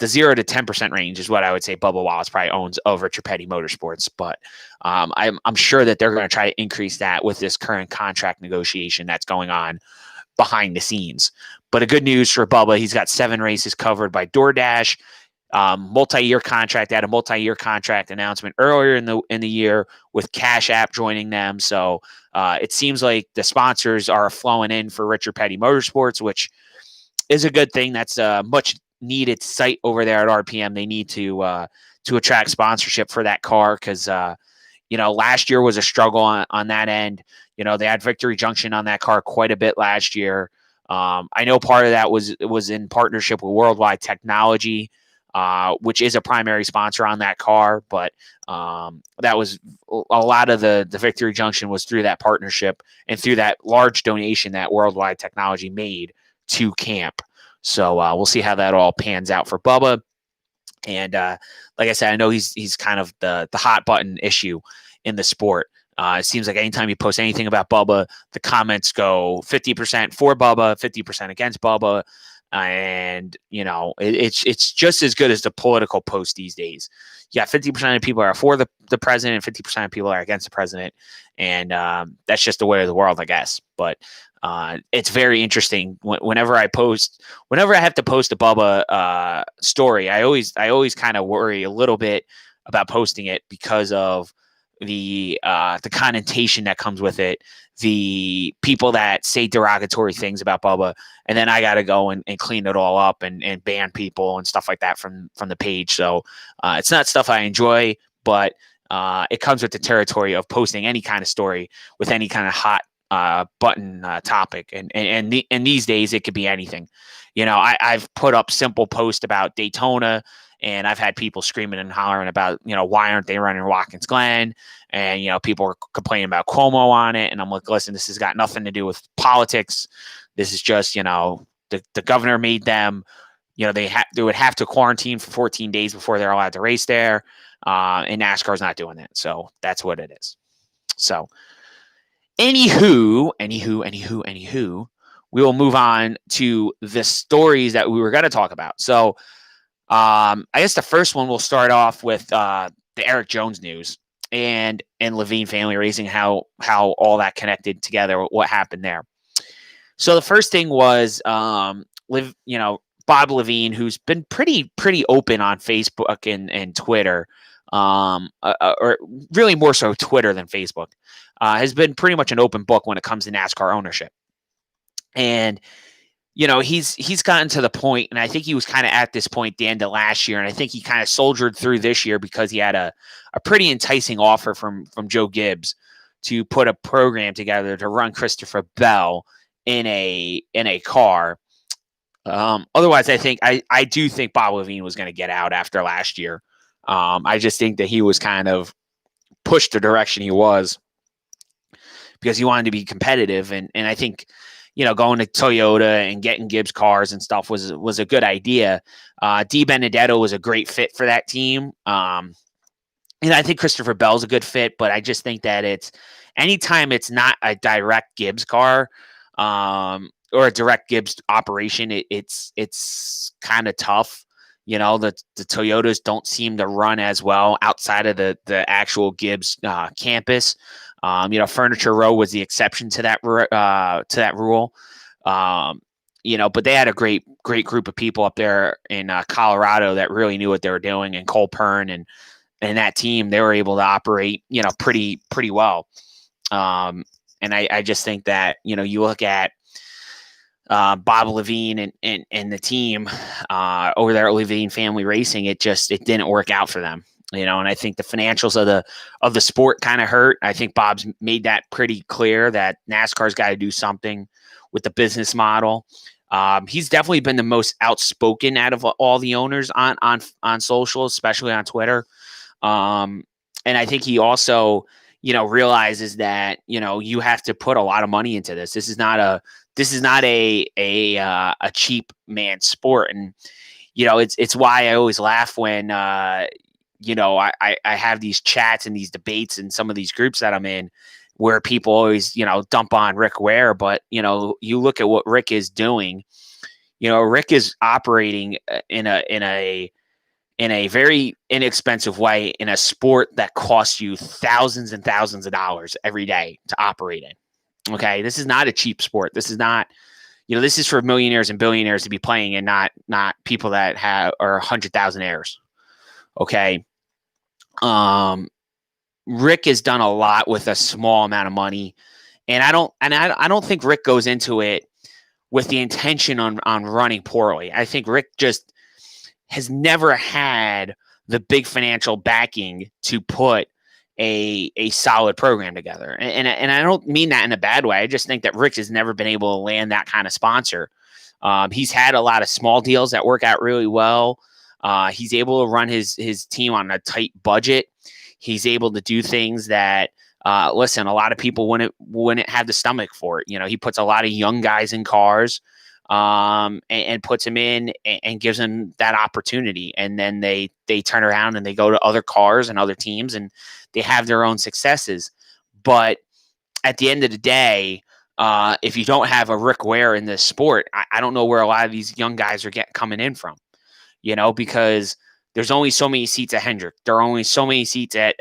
0 to 10% range is what I would say Bubba Wallace probably owns of Richard Petty Motorsports. But I'm sure that they're going to try to increase that with this current contract negotiation that's going on behind the scenes. But a good news for Bubba, he's got 7 races covered by DoorDash. Multi-year contract. They had a multi-year contract announcement earlier in the year with Cash App joining them. So it seems like the sponsors are flowing in for Richard Petty Motorsports, which is a good thing. That's a much needed site over there at RPM. They need to attract sponsorship for that car because last year was a struggle on that end. They had Victory Junction on that car quite a bit last year. I know part of that was in partnership with Worldwide Technology, which is a primary sponsor on that car. But that was a lot of the Victory Junction was through that partnership and through that large donation that Worldwide Technology made to camp. So we'll see how that all pans out for Bubba. And like I said, I know he's kind of the hot button issue in the sport. It seems like anytime you post anything about Bubba, the comments go 50% for Bubba, 50% against Bubba. And, it's just as good as the political post these days. Yeah, 50% of people are for the president, 50% of people are against the president. And that's just the way of the world, I guess. But it's very interesting whenever I have to post a Bubba story. I always kind of worry a little bit about posting it because of the connotation that comes with it, the people that say derogatory things about Bubba, and then I got to go and clean it all up and ban people and stuff like that from the page. So it's not stuff I enjoy, but it comes with the territory of posting any kind of story with any kind of hot button topic, and these days it could be anything. I've put up simple posts about Daytona, and I've had people screaming and hollering about, why aren't they running Watkins Glen? And, people are complaining about Cuomo on it. And I'm like, listen, this has got nothing to do with politics. This is just, the governor made them, they would have to quarantine for 14 days before they're allowed to race there. And NASCAR's not doing that. So that's what it is. So anywho, we will move on to the stories that we were going to talk about. So I guess the first one we'll start off with the Erik Jones news and Levine Family Racing, how all that connected together, what happened there. So the first thing was Bob Levine, who's been pretty open on Facebook and Twitter, or really more so Twitter than Facebook, has been pretty much an open book when it comes to NASCAR ownership. And he's gotten to the point, and I think he was kind of at this point the end of last year, and I think he kind of soldiered through this year because he had a pretty enticing offer from Joe Gibbs to put a program together to run Christopher Bell in a car. Otherwise, I do think Bob Levine was going to get out after last year. I just think that he was kind of pushed the direction he was because he wanted to be competitive, and I think going to Toyota and getting Gibbs cars and stuff was a good idea. DiBenedetto was a great fit for that team. And I think Christopher Bell's a good fit, but I just think that anytime it's not a direct Gibbs car, or a direct Gibbs operation, it's kind of tough. The Toyotas don't seem to run as well outside of the actual Gibbs campus. Furniture Row was the exception to that rule. But they had a great group of people up there in Colorado that really knew what they were doing, and Cole Pern and that team, they were able to operate, pretty well. And I just think that, you look at Bob Levine and the team over there at Levine Family Racing, it didn't work out for them. And I think the financials of the sport kind of hurt. I think Bob's made that pretty clear that NASCAR's got to do something with the business model. He's definitely been the most outspoken out of all the owners on social, especially on Twitter. And I think he also, realizes that, you have to put a lot of money into this. This is not a cheap man sport. And, it's why I always laugh when, I have these chats and these debates in some of these groups that I'm in where people always, dump on Rick Ware. But, you look at what Rick is doing, Rick is operating in a very inexpensive way in a sport that costs you thousands and thousands of dollars every day to operate in. Okay. This is not a cheap sport. This is not, this is for millionaires and billionaires to be playing, and not people that are 100,000-aires. Okay. Rick has done a lot with a small amount of money, and I don't think Rick goes into it with the intention on running poorly. I think Rick just has never had the big financial backing to put a solid program together. And I don't mean that in a bad way. I just think that Rick has never been able to land that kind of sponsor. He's had a lot of small deals that work out really well. He's able to run his team on a tight budget. He's able to do things that, a lot of people wouldn't have the stomach for it. He puts a lot of young guys in cars, and puts them in and gives them that opportunity. And then they turn around and they go to other cars and other teams, and they have their own successes. But at the end of the day, if you don't have a Rick Ware in this sport, I don't know where a lot of these young guys are coming in from, because there's only so many seats at Hendrick. There are only so many seats at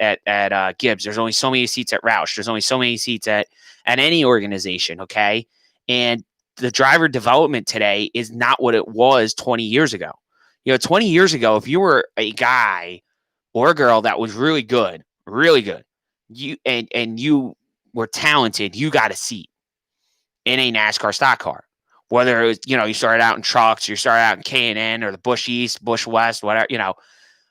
Gibbs. There's only so many seats at Roush. There's only so many seats at any organization. Okay. And the driver development today is not what it was 20 years ago. 20 years ago, if you were a guy or a girl that was really good, you were talented, you got a seat in a NASCAR stock car. Whether it was, you started out in trucks, you started out in K&N or the Busch East, Busch West, whatever,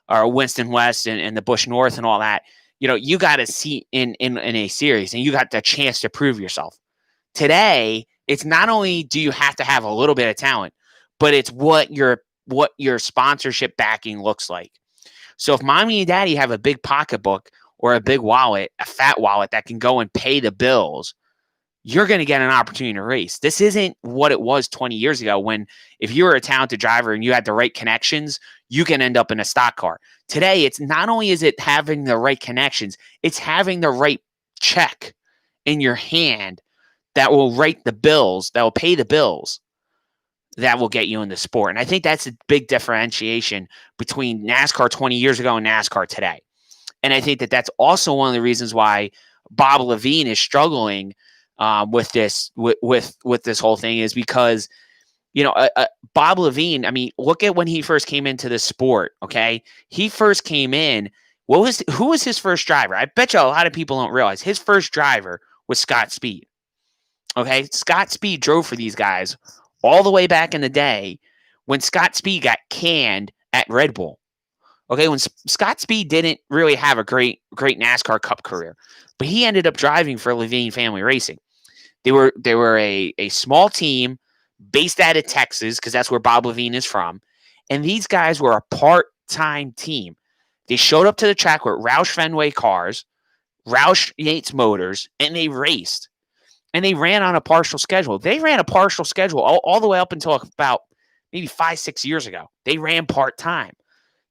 or Winston West and the Busch North and all that, you got a seat in a series, and you got the chance to prove yourself. Today, it's not only do you have to have a little bit of talent, but it's what your sponsorship backing looks like. So if mommy and daddy have a big pocketbook or a big wallet, a fat wallet that can go and pay the bills, you're going to get an opportunity to race. This isn't what it was 20 years ago when if you were a talented driver and you had the right connections, you can end up in a stock car. Today, it's not only is it having the right connections, it's having the right check in your hand that will write the bills, that will pay the bills, that will get you in the sport. And I think that's a big differentiation between NASCAR 20 years ago and NASCAR today. And I think that that's also one of the reasons why Bob Levine is struggling with this whole thing, is because Bob Levine. I mean, look at when he first came into the sport. Okay, he first came in. Who was his first driver? I bet you a lot of people don't realize his first driver was Scott Speed. Okay, Scott Speed drove for these guys all the way back in the day when Scott Speed got canned at Red Bull. Okay, when Scott Speed didn't really have a great NASCAR Cup career, but he ended up driving for Levine Family Racing. They were a small team based out of Texas, because that's where Bob Levine is from, and these guys were a part-time team. They showed up to the track with Roush Fenway cars, Roush Yates motors, and they raced. And they ran on a partial schedule. They ran a partial schedule all the way up until about maybe 5-6 years ago. They ran part-time.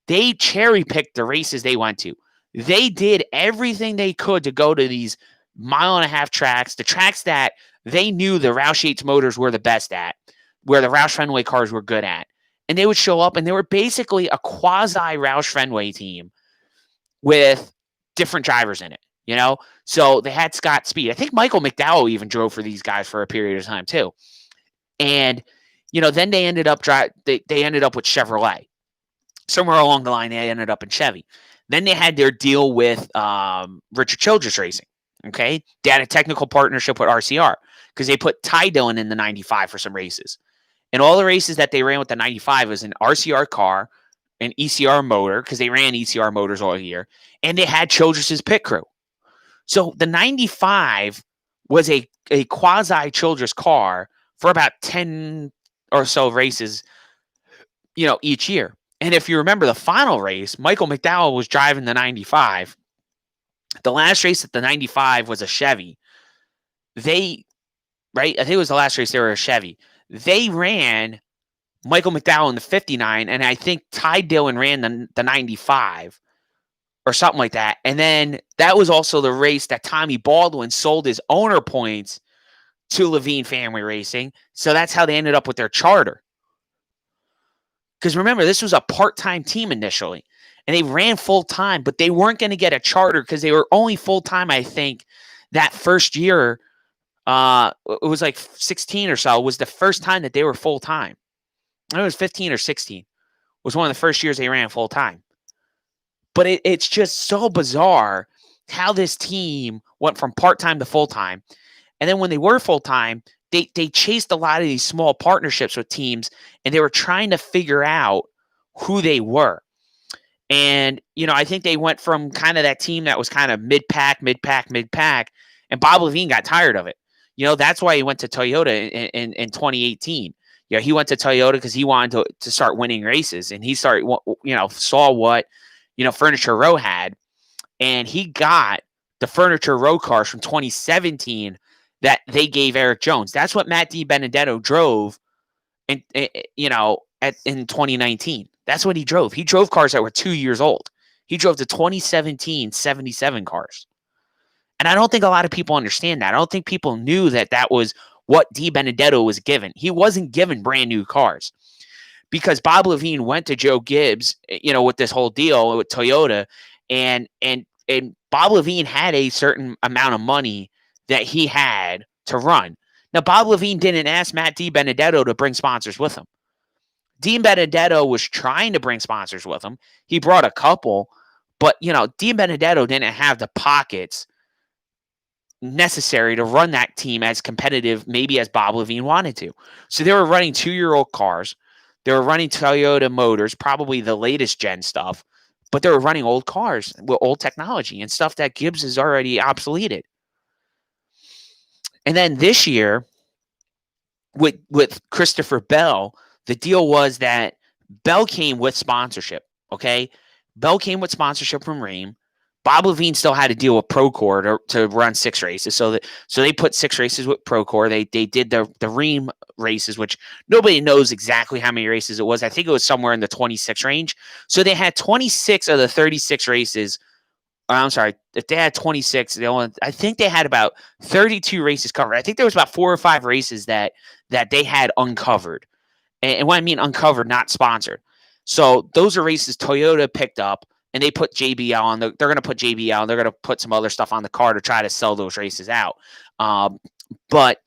They cherry-picked the races they went to. They did everything they could to go to these mile-and-a-half tracks, the tracks that they knew the Roush Yates motors were the best at, where the Roush Fenway cars were good at. And they would show up, and they were basically a quasi-Roush Fenway team with different drivers in it. So they had Scott Speed. I think Michael McDowell even drove for these guys for a period of time too. And then they ended up they ended up with Chevrolet. Somewhere along the line, they ended up in Chevy. Then they had their deal with Richard Childress Racing. Okay, they had a technical partnership with RCR because they put Ty Dillon in the 95 for some races. And all the races that they ran with the 95 was an RCR car, an ECR motor, because they ran ECR motors all year, and they had Childress's pit crew. So the 95 was a quasi-Childress car for about 10 or so races, each year. And if you remember the final race, Michael McDowell was driving the 95. The last race at the 95 was a Chevy. I think it was the last race they were a Chevy. They ran Michael McDowell in the 59, and I think Ty Dillon ran the 95. Or something like that. And then that was also the race that Tommy Baldwin sold his owner points to Levine Family Racing. So that's how they ended up with their charter. Because remember, this was a part-time team initially. And they ran full-time, but they weren't going to get a charter because they were only full-time, I think, that first year. It was like 16 or so. Was the first time that they were full-time. I think it was 15 or 16. It was one of the first years they ran full-time. But it's just so bizarre how this team went from part-time to full-time. And then when they were full-time, they chased a lot of these small partnerships with teams, and they were trying to figure out who they were. And, I think they went from kind of that team that was kind of mid-pack, and Bob Levine got tired of it. That's why he went to Toyota in 2018. He went to Toyota because he wanted to start winning races, and he started, saw what Furniture Row had, and he got the Furniture Row cars from 2017 that they gave Eric Jones. That's what Matt DiBenedetto drove in 2019. That's what he drove. He drove cars that were 2 years old. He drove the 2017 77 cars. And I don't think a lot of people understand that. I don't think people knew that was what DiBenedetto was given. He wasn't given brand new cars. Because Bob Levine went to Joe Gibbs, with this whole deal with Toyota, and Bob Levine had a certain amount of money that he had to run. Now, Bob Levine didn't ask Matt DiBenedetto to bring sponsors with him. DiBenedetto was trying to bring sponsors with him. He brought a couple, but DiBenedetto didn't have the pockets necessary to run that team as competitive, maybe as Bob Levine wanted to. So they were running 2-year-old cars. They were running Toyota motors, probably the latest gen stuff, but they were running old cars with old technology and stuff that Gibbs has already obsoleted. And then this year with Christopher Bell, the deal was that Bell came with sponsorship. Okay, Bell came with sponsorship from Rheem. Bob Levine still had to deal with Procore to run 6 races, so they put 6 races with Procore. They did the Rheem races, which nobody knows exactly how many races it was. I think it was somewhere in the 26 range. So they had 26 of the 36 races. I'm sorry, if they had 26, I think they had about 32 races covered. I think there was about 4 or 5 races that they had uncovered. And when I mean uncovered, not sponsored. So those are races Toyota picked up, and they put JBL on. They're going to put JBL, and they're going to put some other stuff on the car to try to sell those races out. But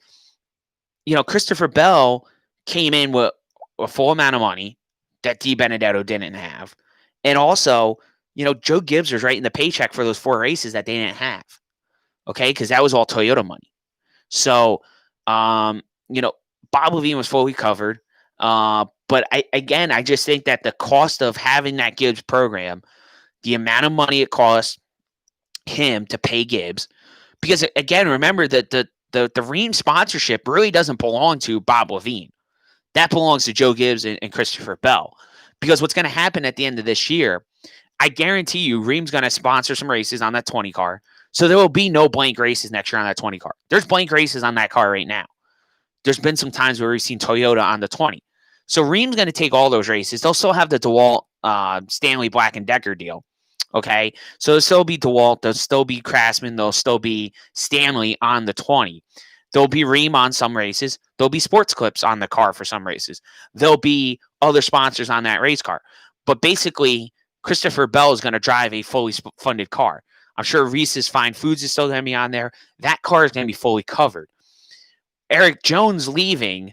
Christopher Bell came in with a full amount of money that DiBenedetto didn't have, and also, Joe Gibbs was writing the paycheck for those 4 races that they didn't have. Okay, because that was all Toyota money. So, Bob Levine was fully covered. But I just think that the cost of having that Gibbs program, the amount of money it costs him to pay Gibbs, because again, remember that the Rheem sponsorship really doesn't belong to Bob Levine. That belongs to Joe Gibbs and Christopher Bell. Because what's going to happen at the end of this year, I guarantee you, Rheem's going to sponsor some races on that 20 car. So there will be no blank races next year on that 20 car. There's blank races on that car right now. There's been some times where we've seen Toyota on the 20. So Rheem's going to take all those races. They'll still have the DeWalt Stanley Black & Decker deal. Okay, so there'll still be DeWalt, there'll still be Craftsman, there'll still be Stanley on the 20. There'll be Rheem on some races. There'll be Sports Clips on the car for some races. There'll be other sponsors on that race car. But basically, Christopher Bell is going to drive a fully funded car. I'm sure Reese's Fine Foods is still going to be on there. That car is going to be fully covered. Erik Jones leaving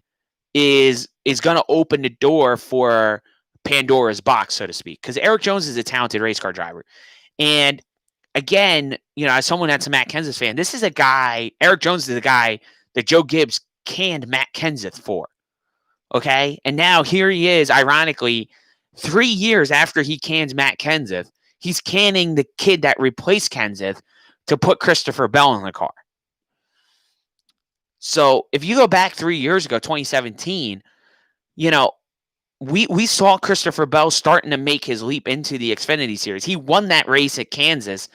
is going to open the door for Pandora's box, so to speak, because Erik Jones is a talented race car driver. And again, as someone that's a Matt Kenseth fan, this is a guy, Erik Jones is a guy that Joe Gibbs canned Matt Kenseth for. Okay. And now here he is, ironically, 3 years after he cans Matt Kenseth, he's canning the kid that replaced Kenseth to put Christopher Bell in the car. So if you go back 3 years ago, 2017, we saw Christopher Bell starting to make his leap into the Xfinity Series. He won that race at Kansas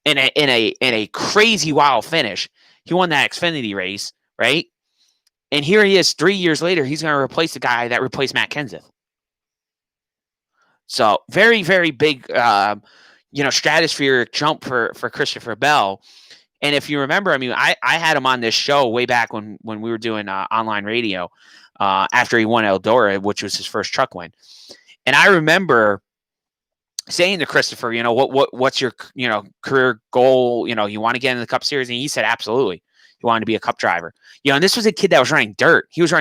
in a crazy wild finish. He won that Xfinity race, right? And here he is 3 years later. He's going to replace the guy that replaced Matt Kenseth. So very, very big, stratospheric jump for Christopher Bell. And if you remember, I had him on this show way back when we were doing online radio after he won Eldora, which was his first truck win. And I remember saying to Christopher, what's your, career goal? You want to get in the Cup Series? And he said, absolutely. He wanted to be a Cup driver. And this was a kid that was running dirt. He was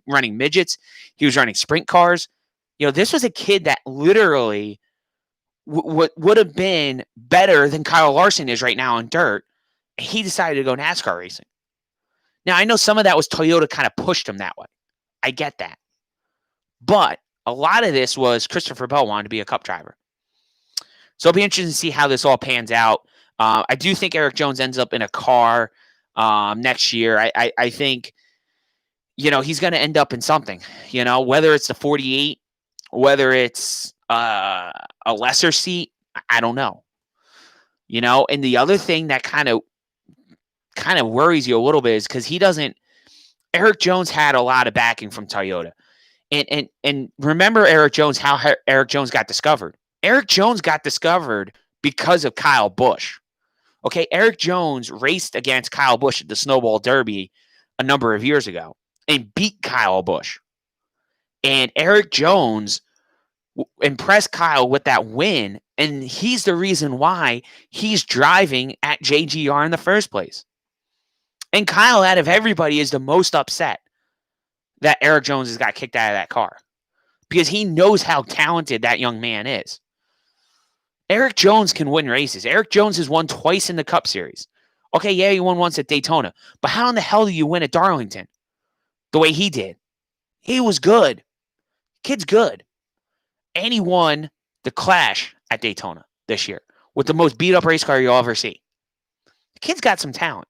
running midgets. He was running sprint cars. This was a kid that literally would have been better than Kyle Larson is right now in dirt. He decided to go NASCAR racing. Now, I know some of that was Toyota kind of pushed him that way. I get that. But a lot of this was Christopher Bell wanted to be a Cup driver. So it'll be interesting to see how this all pans out. I do think Erik Jones ends up in a car next year. I think, he's going to end up in something, whether it's the 48, whether it's a lesser seat, I don't know. And the other thing that kind of worries you a little bit is because Erik Jones had a lot of backing from Toyota. And remember Erik Jones, how Erik Jones got discovered. Erik Jones got discovered because of Kyle Busch. Okay, Erik Jones raced against Kyle Busch at the Snowball Derby a number of years ago and beat Kyle Busch. And Erik Jones impressed Kyle with that win, and he's the reason why he's driving at JGR in the first place. And Kyle, out of everybody, is the most upset that Erik Jones has got kicked out of that car because he knows how talented that young man is. Erik Jones can win races. Erik Jones has won twice in the Cup Series. Okay, yeah, he won once at Daytona, but how in the hell do you win at Darlington the way he did? He was good. Kid's good. And he won the Clash at Daytona this year with the most beat-up race car you'll ever see. The kid's got some talent.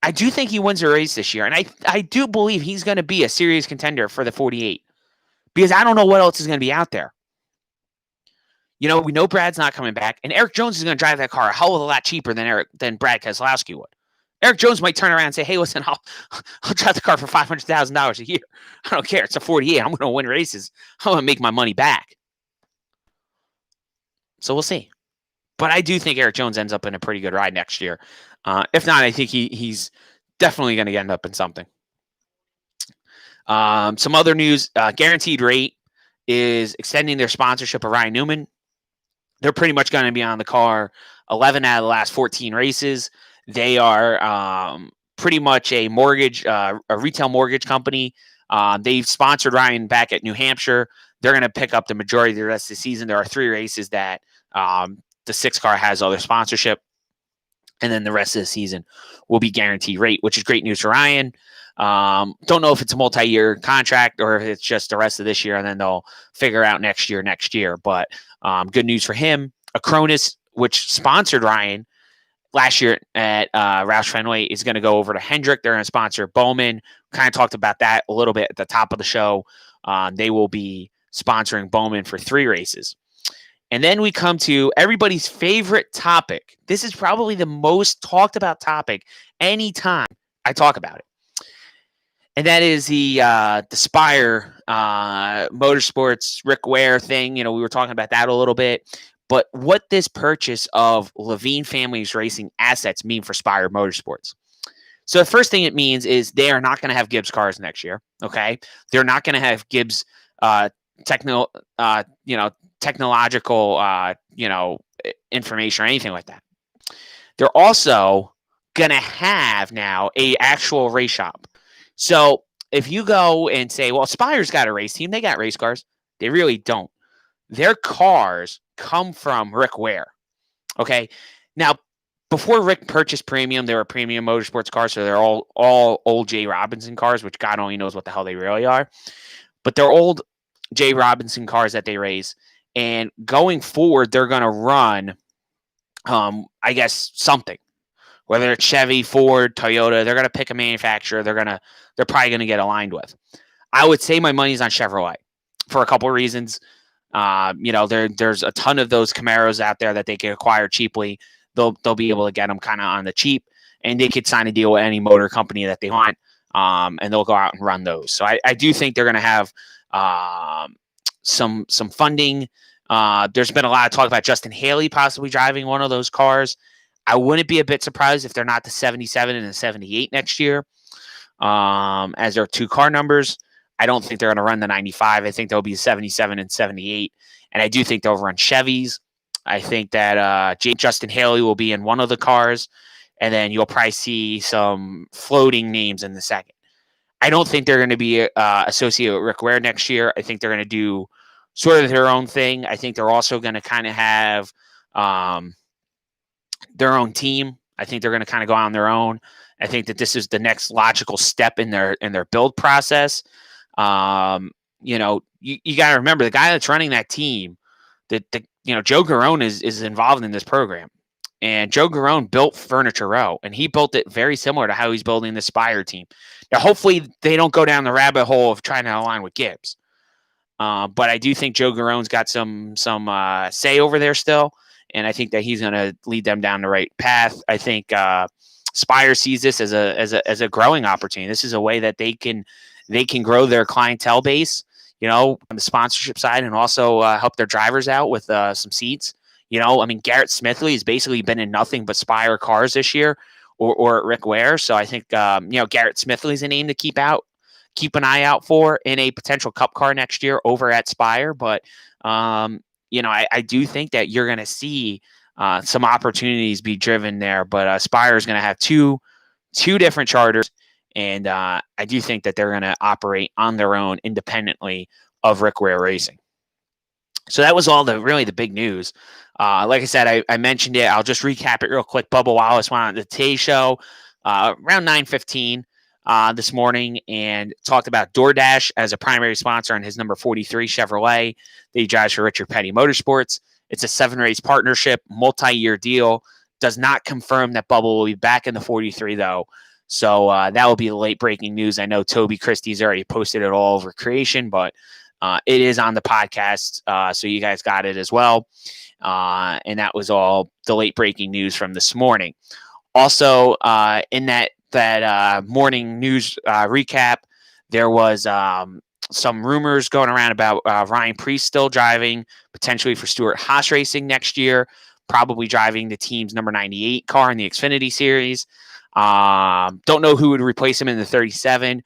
I do think he wins a race this year, and I do believe he's going to be a serious contender for the 48 because I don't know what else is going to be out there. You know, we know Brad's not coming back, and Erik Jones is going to drive that car a hell of a lot cheaper than Brad Keselowski would. Erik Jones might turn around and say, "Hey, listen, I'll drive the car for $500,000 a year. I don't care. It's a 48. I'm going to win races. I'm going to make my money back." So we'll see. But I do think Erik Jones ends up in a pretty good ride next year. If not, I think he's definitely going to end up in something. Some other news: Guaranteed Rate is extending their sponsorship of Ryan Newman. They're pretty much going to be on the car 11 out of the last 14 races. They are pretty much a retail mortgage company. They've sponsored Ryan back at New Hampshire. They're going to pick up the majority of the rest of the season. There are 3 races that the 6 car has other sponsorship. And then the rest of the season will be Guaranteed Rate, which is great news for Ryan. Don't know if it's a multi-year contract or if it's just the rest of this year, and then they'll figure out next year. But good news for him. Acronis, which sponsored Ryan last year at Roush Fenway, is going to go over to Hendrick. They're going to sponsor Bowman. Kind of talked about that a little bit at the top of the show. They will be sponsoring Bowman for 3 races. And then we come to everybody's favorite topic. This is probably the most talked about topic anytime I talk about it. And that is the Spire Motorsports Rick Ware thing. You know, we were talking about that a little bit. But what this purchase of Levine Family's racing assets mean for Spire Motorsports. So the first thing it means is they are not going to have Gibbs cars next year. Okay, they're not going to have Gibbs technological information or anything like that. They're also going to have now a actual race shop. So if you go and say, well, Spire's got a race team, they got race cars. They really don't. Their cars come from Rick Ware. Okay. Now, before Rick purchased Premium, they were Premium Motorsports cars. So they're all old Jay Robinson cars, which God only knows what the hell they really are. But they're old Jay Robinson cars that they race. And going forward, they're going to run, I guess, something. Whether it's Chevy, Ford, Toyota, they're going to pick a manufacturer they're probably going to get aligned with. I would say my money's on Chevrolet for a couple of reasons. There's a ton of those Camaros out there that they can acquire cheaply. They'll be able to get them kind of on the cheap, and they could sign a deal with any motor company that they want, and they'll go out and run those. So I do think they're going to have some funding. There's been a lot of talk about Justin Haley possibly driving one of those cars. I wouldn't be a bit surprised if they're not the 77 and the 78 next year, as their 2 car numbers. I don't think they're going to run the 95. I think they'll be 77 and 78. And I do think they'll run Chevys. I think that Justin Haley will be in one of the cars, and then you'll probably see some floating names in the second. I don't think they're going to be associated with Rick Ware next year. I think they're going to do sort of their own thing. I think they're also going to kind of have their own team. I think they're going to kind of go on their own. I think that this is the next logical step in their build process. You got to remember the guy that's running that team, Joe Garone is involved in this program, and Joe Garone built Furniture Row, and he built it very similar to how he's building the Spire team. Now, hopefully they don't go down the rabbit hole of trying to align with Gibbs. But I do think Joe Garone's got some say over there still. And I think that he's going to lead them down the right path. I think Spire sees this as a growing opportunity. This is a way that they can grow their clientele base, on the sponsorship side, and also help their drivers out with some seats. Garrett Smithley has basically been in nothing but Spire cars this year, or Rick Ware. So I think Garrett Smithley's a name to keep an eye out for in a potential Cup car next year over at Spire. But I do think that you're going to see some opportunities be driven there, but Spire is going to have two different charters, and I do think that they're going to operate on their own independently of Rick Ware Racing. So that was all the big news. Like I said, I mentioned it. I'll just recap it real quick. Bubba Wallace went on the Today Show around 9:15 this morning and talked about DoorDash as a primary sponsor on his number 43 Chevrolet that he drives for Richard Petty Motorsports. It's a 7-race partnership, multi-year deal. Does not confirm that Bubba will be back in the 43, though. So that will be the late breaking news. I know Toby Christie's already posted it all over Creation, but it is on the podcast. So you guys got it as well. And that was all the late breaking news from this morning. Also, in that morning news recap, there was some rumors going around about Ryan Preece still driving, potentially for Stewart-Haas Racing next year, probably driving the team's number 98 car in the Xfinity Series. Don't know who would replace him in the 37,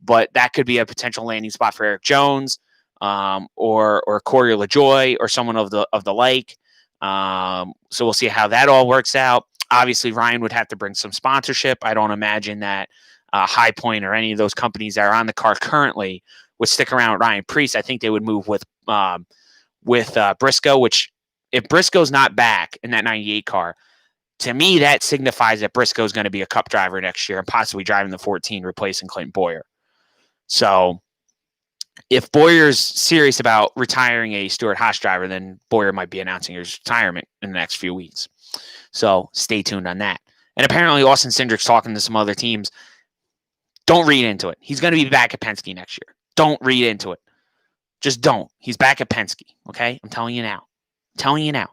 but that could be a potential landing spot for Eric Jones or Corey LaJoie or someone of the like. So we'll see how that all works out. Obviously, Ryan would have to bring some sponsorship. I don't imagine that High Point or any of those companies that are on the car currently would stick around with Ryan Preece. I think they would move with Briscoe, which if Briscoe's not back in that 98 car, to me, that signifies that Briscoe is going to be a Cup driver next year and possibly driving the 14, replacing Clinton Bowyer. So if Bowyer's serious about retiring a Stewart-Haas driver, then Bowyer might be announcing his retirement in the next few weeks. So stay tuned on that. And apparently Austin Cindric's talking to some other teams. Don't read into it. He's going to be back at Penske next year. Don't read into it. Just don't. He's back at Penske, okay? I'm telling you now.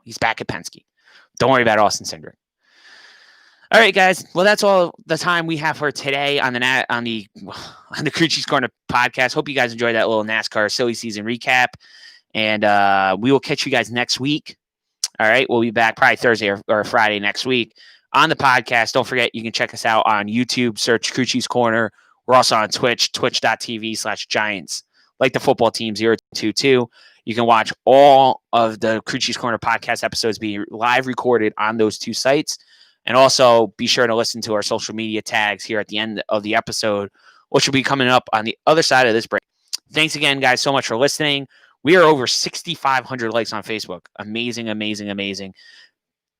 He's back at Penske. Don't worry about Austin Cindric. All right, guys. Well, that's all the time we have for today on the Crew Chiefs Corner podcast. Hope you guys enjoyed that little NASCAR silly season recap, and we will catch you guys next week. All right, we'll be back probably Thursday or Friday next week on the podcast. Don't forget, you can check us out on YouTube. Search Crew Chiefs Corner. We're also on Twitch, twitch.tv/Giants, like the football team 022. You can watch all of the Crew Chiefs Corner podcast episodes be live recorded on those two sites. And also be sure to listen to our social media tags here at the end of the episode, which will be coming up on the other side of this break. Thanks again, guys, so much for listening. We are over 6,500 likes on Facebook. Amazing, amazing, amazing.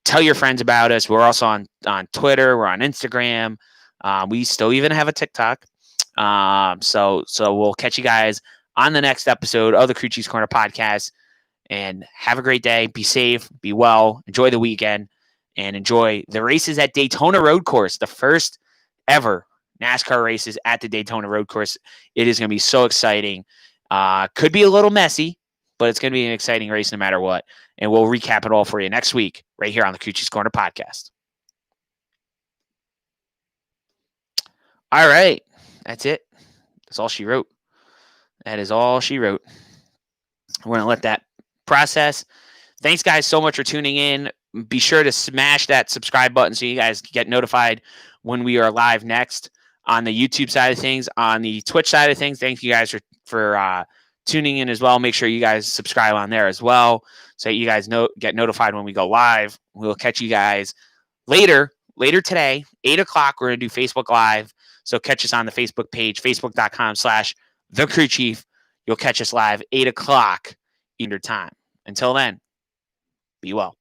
Tell your friends about us. We're also on Twitter. We're on Instagram. We still even have a TikTok. So we'll catch you guys on the next episode of the Crew Chiefs Corner podcast. And have a great day. Be safe. Be well. Enjoy the weekend. And enjoy the races at Daytona Road Course, the first ever NASCAR races at the Daytona Road Course. It is going to be so exciting. Could be a little messy, but it's going to be an exciting race no matter what. And we'll recap it all for you next week right here on the Crew Chiefs Corner podcast. All right. That's it. That's all she wrote. That is all she wrote. We're going to let that process. Thanks, guys, so much for tuning in. Be sure to smash that subscribe button so you guys get notified when we are live next on the YouTube side of things. On the Twitch side of things, thank you guys for tuning in as well. Make sure you guys subscribe on there as well so that you guys get notified when we go live. We'll catch you guys later today, 8 o'clock. We're going to do Facebook Live. So catch us on the Facebook page, facebook.com/TheCrewChief. You'll catch us live 8 o'clock Eastern time. Until then, be well.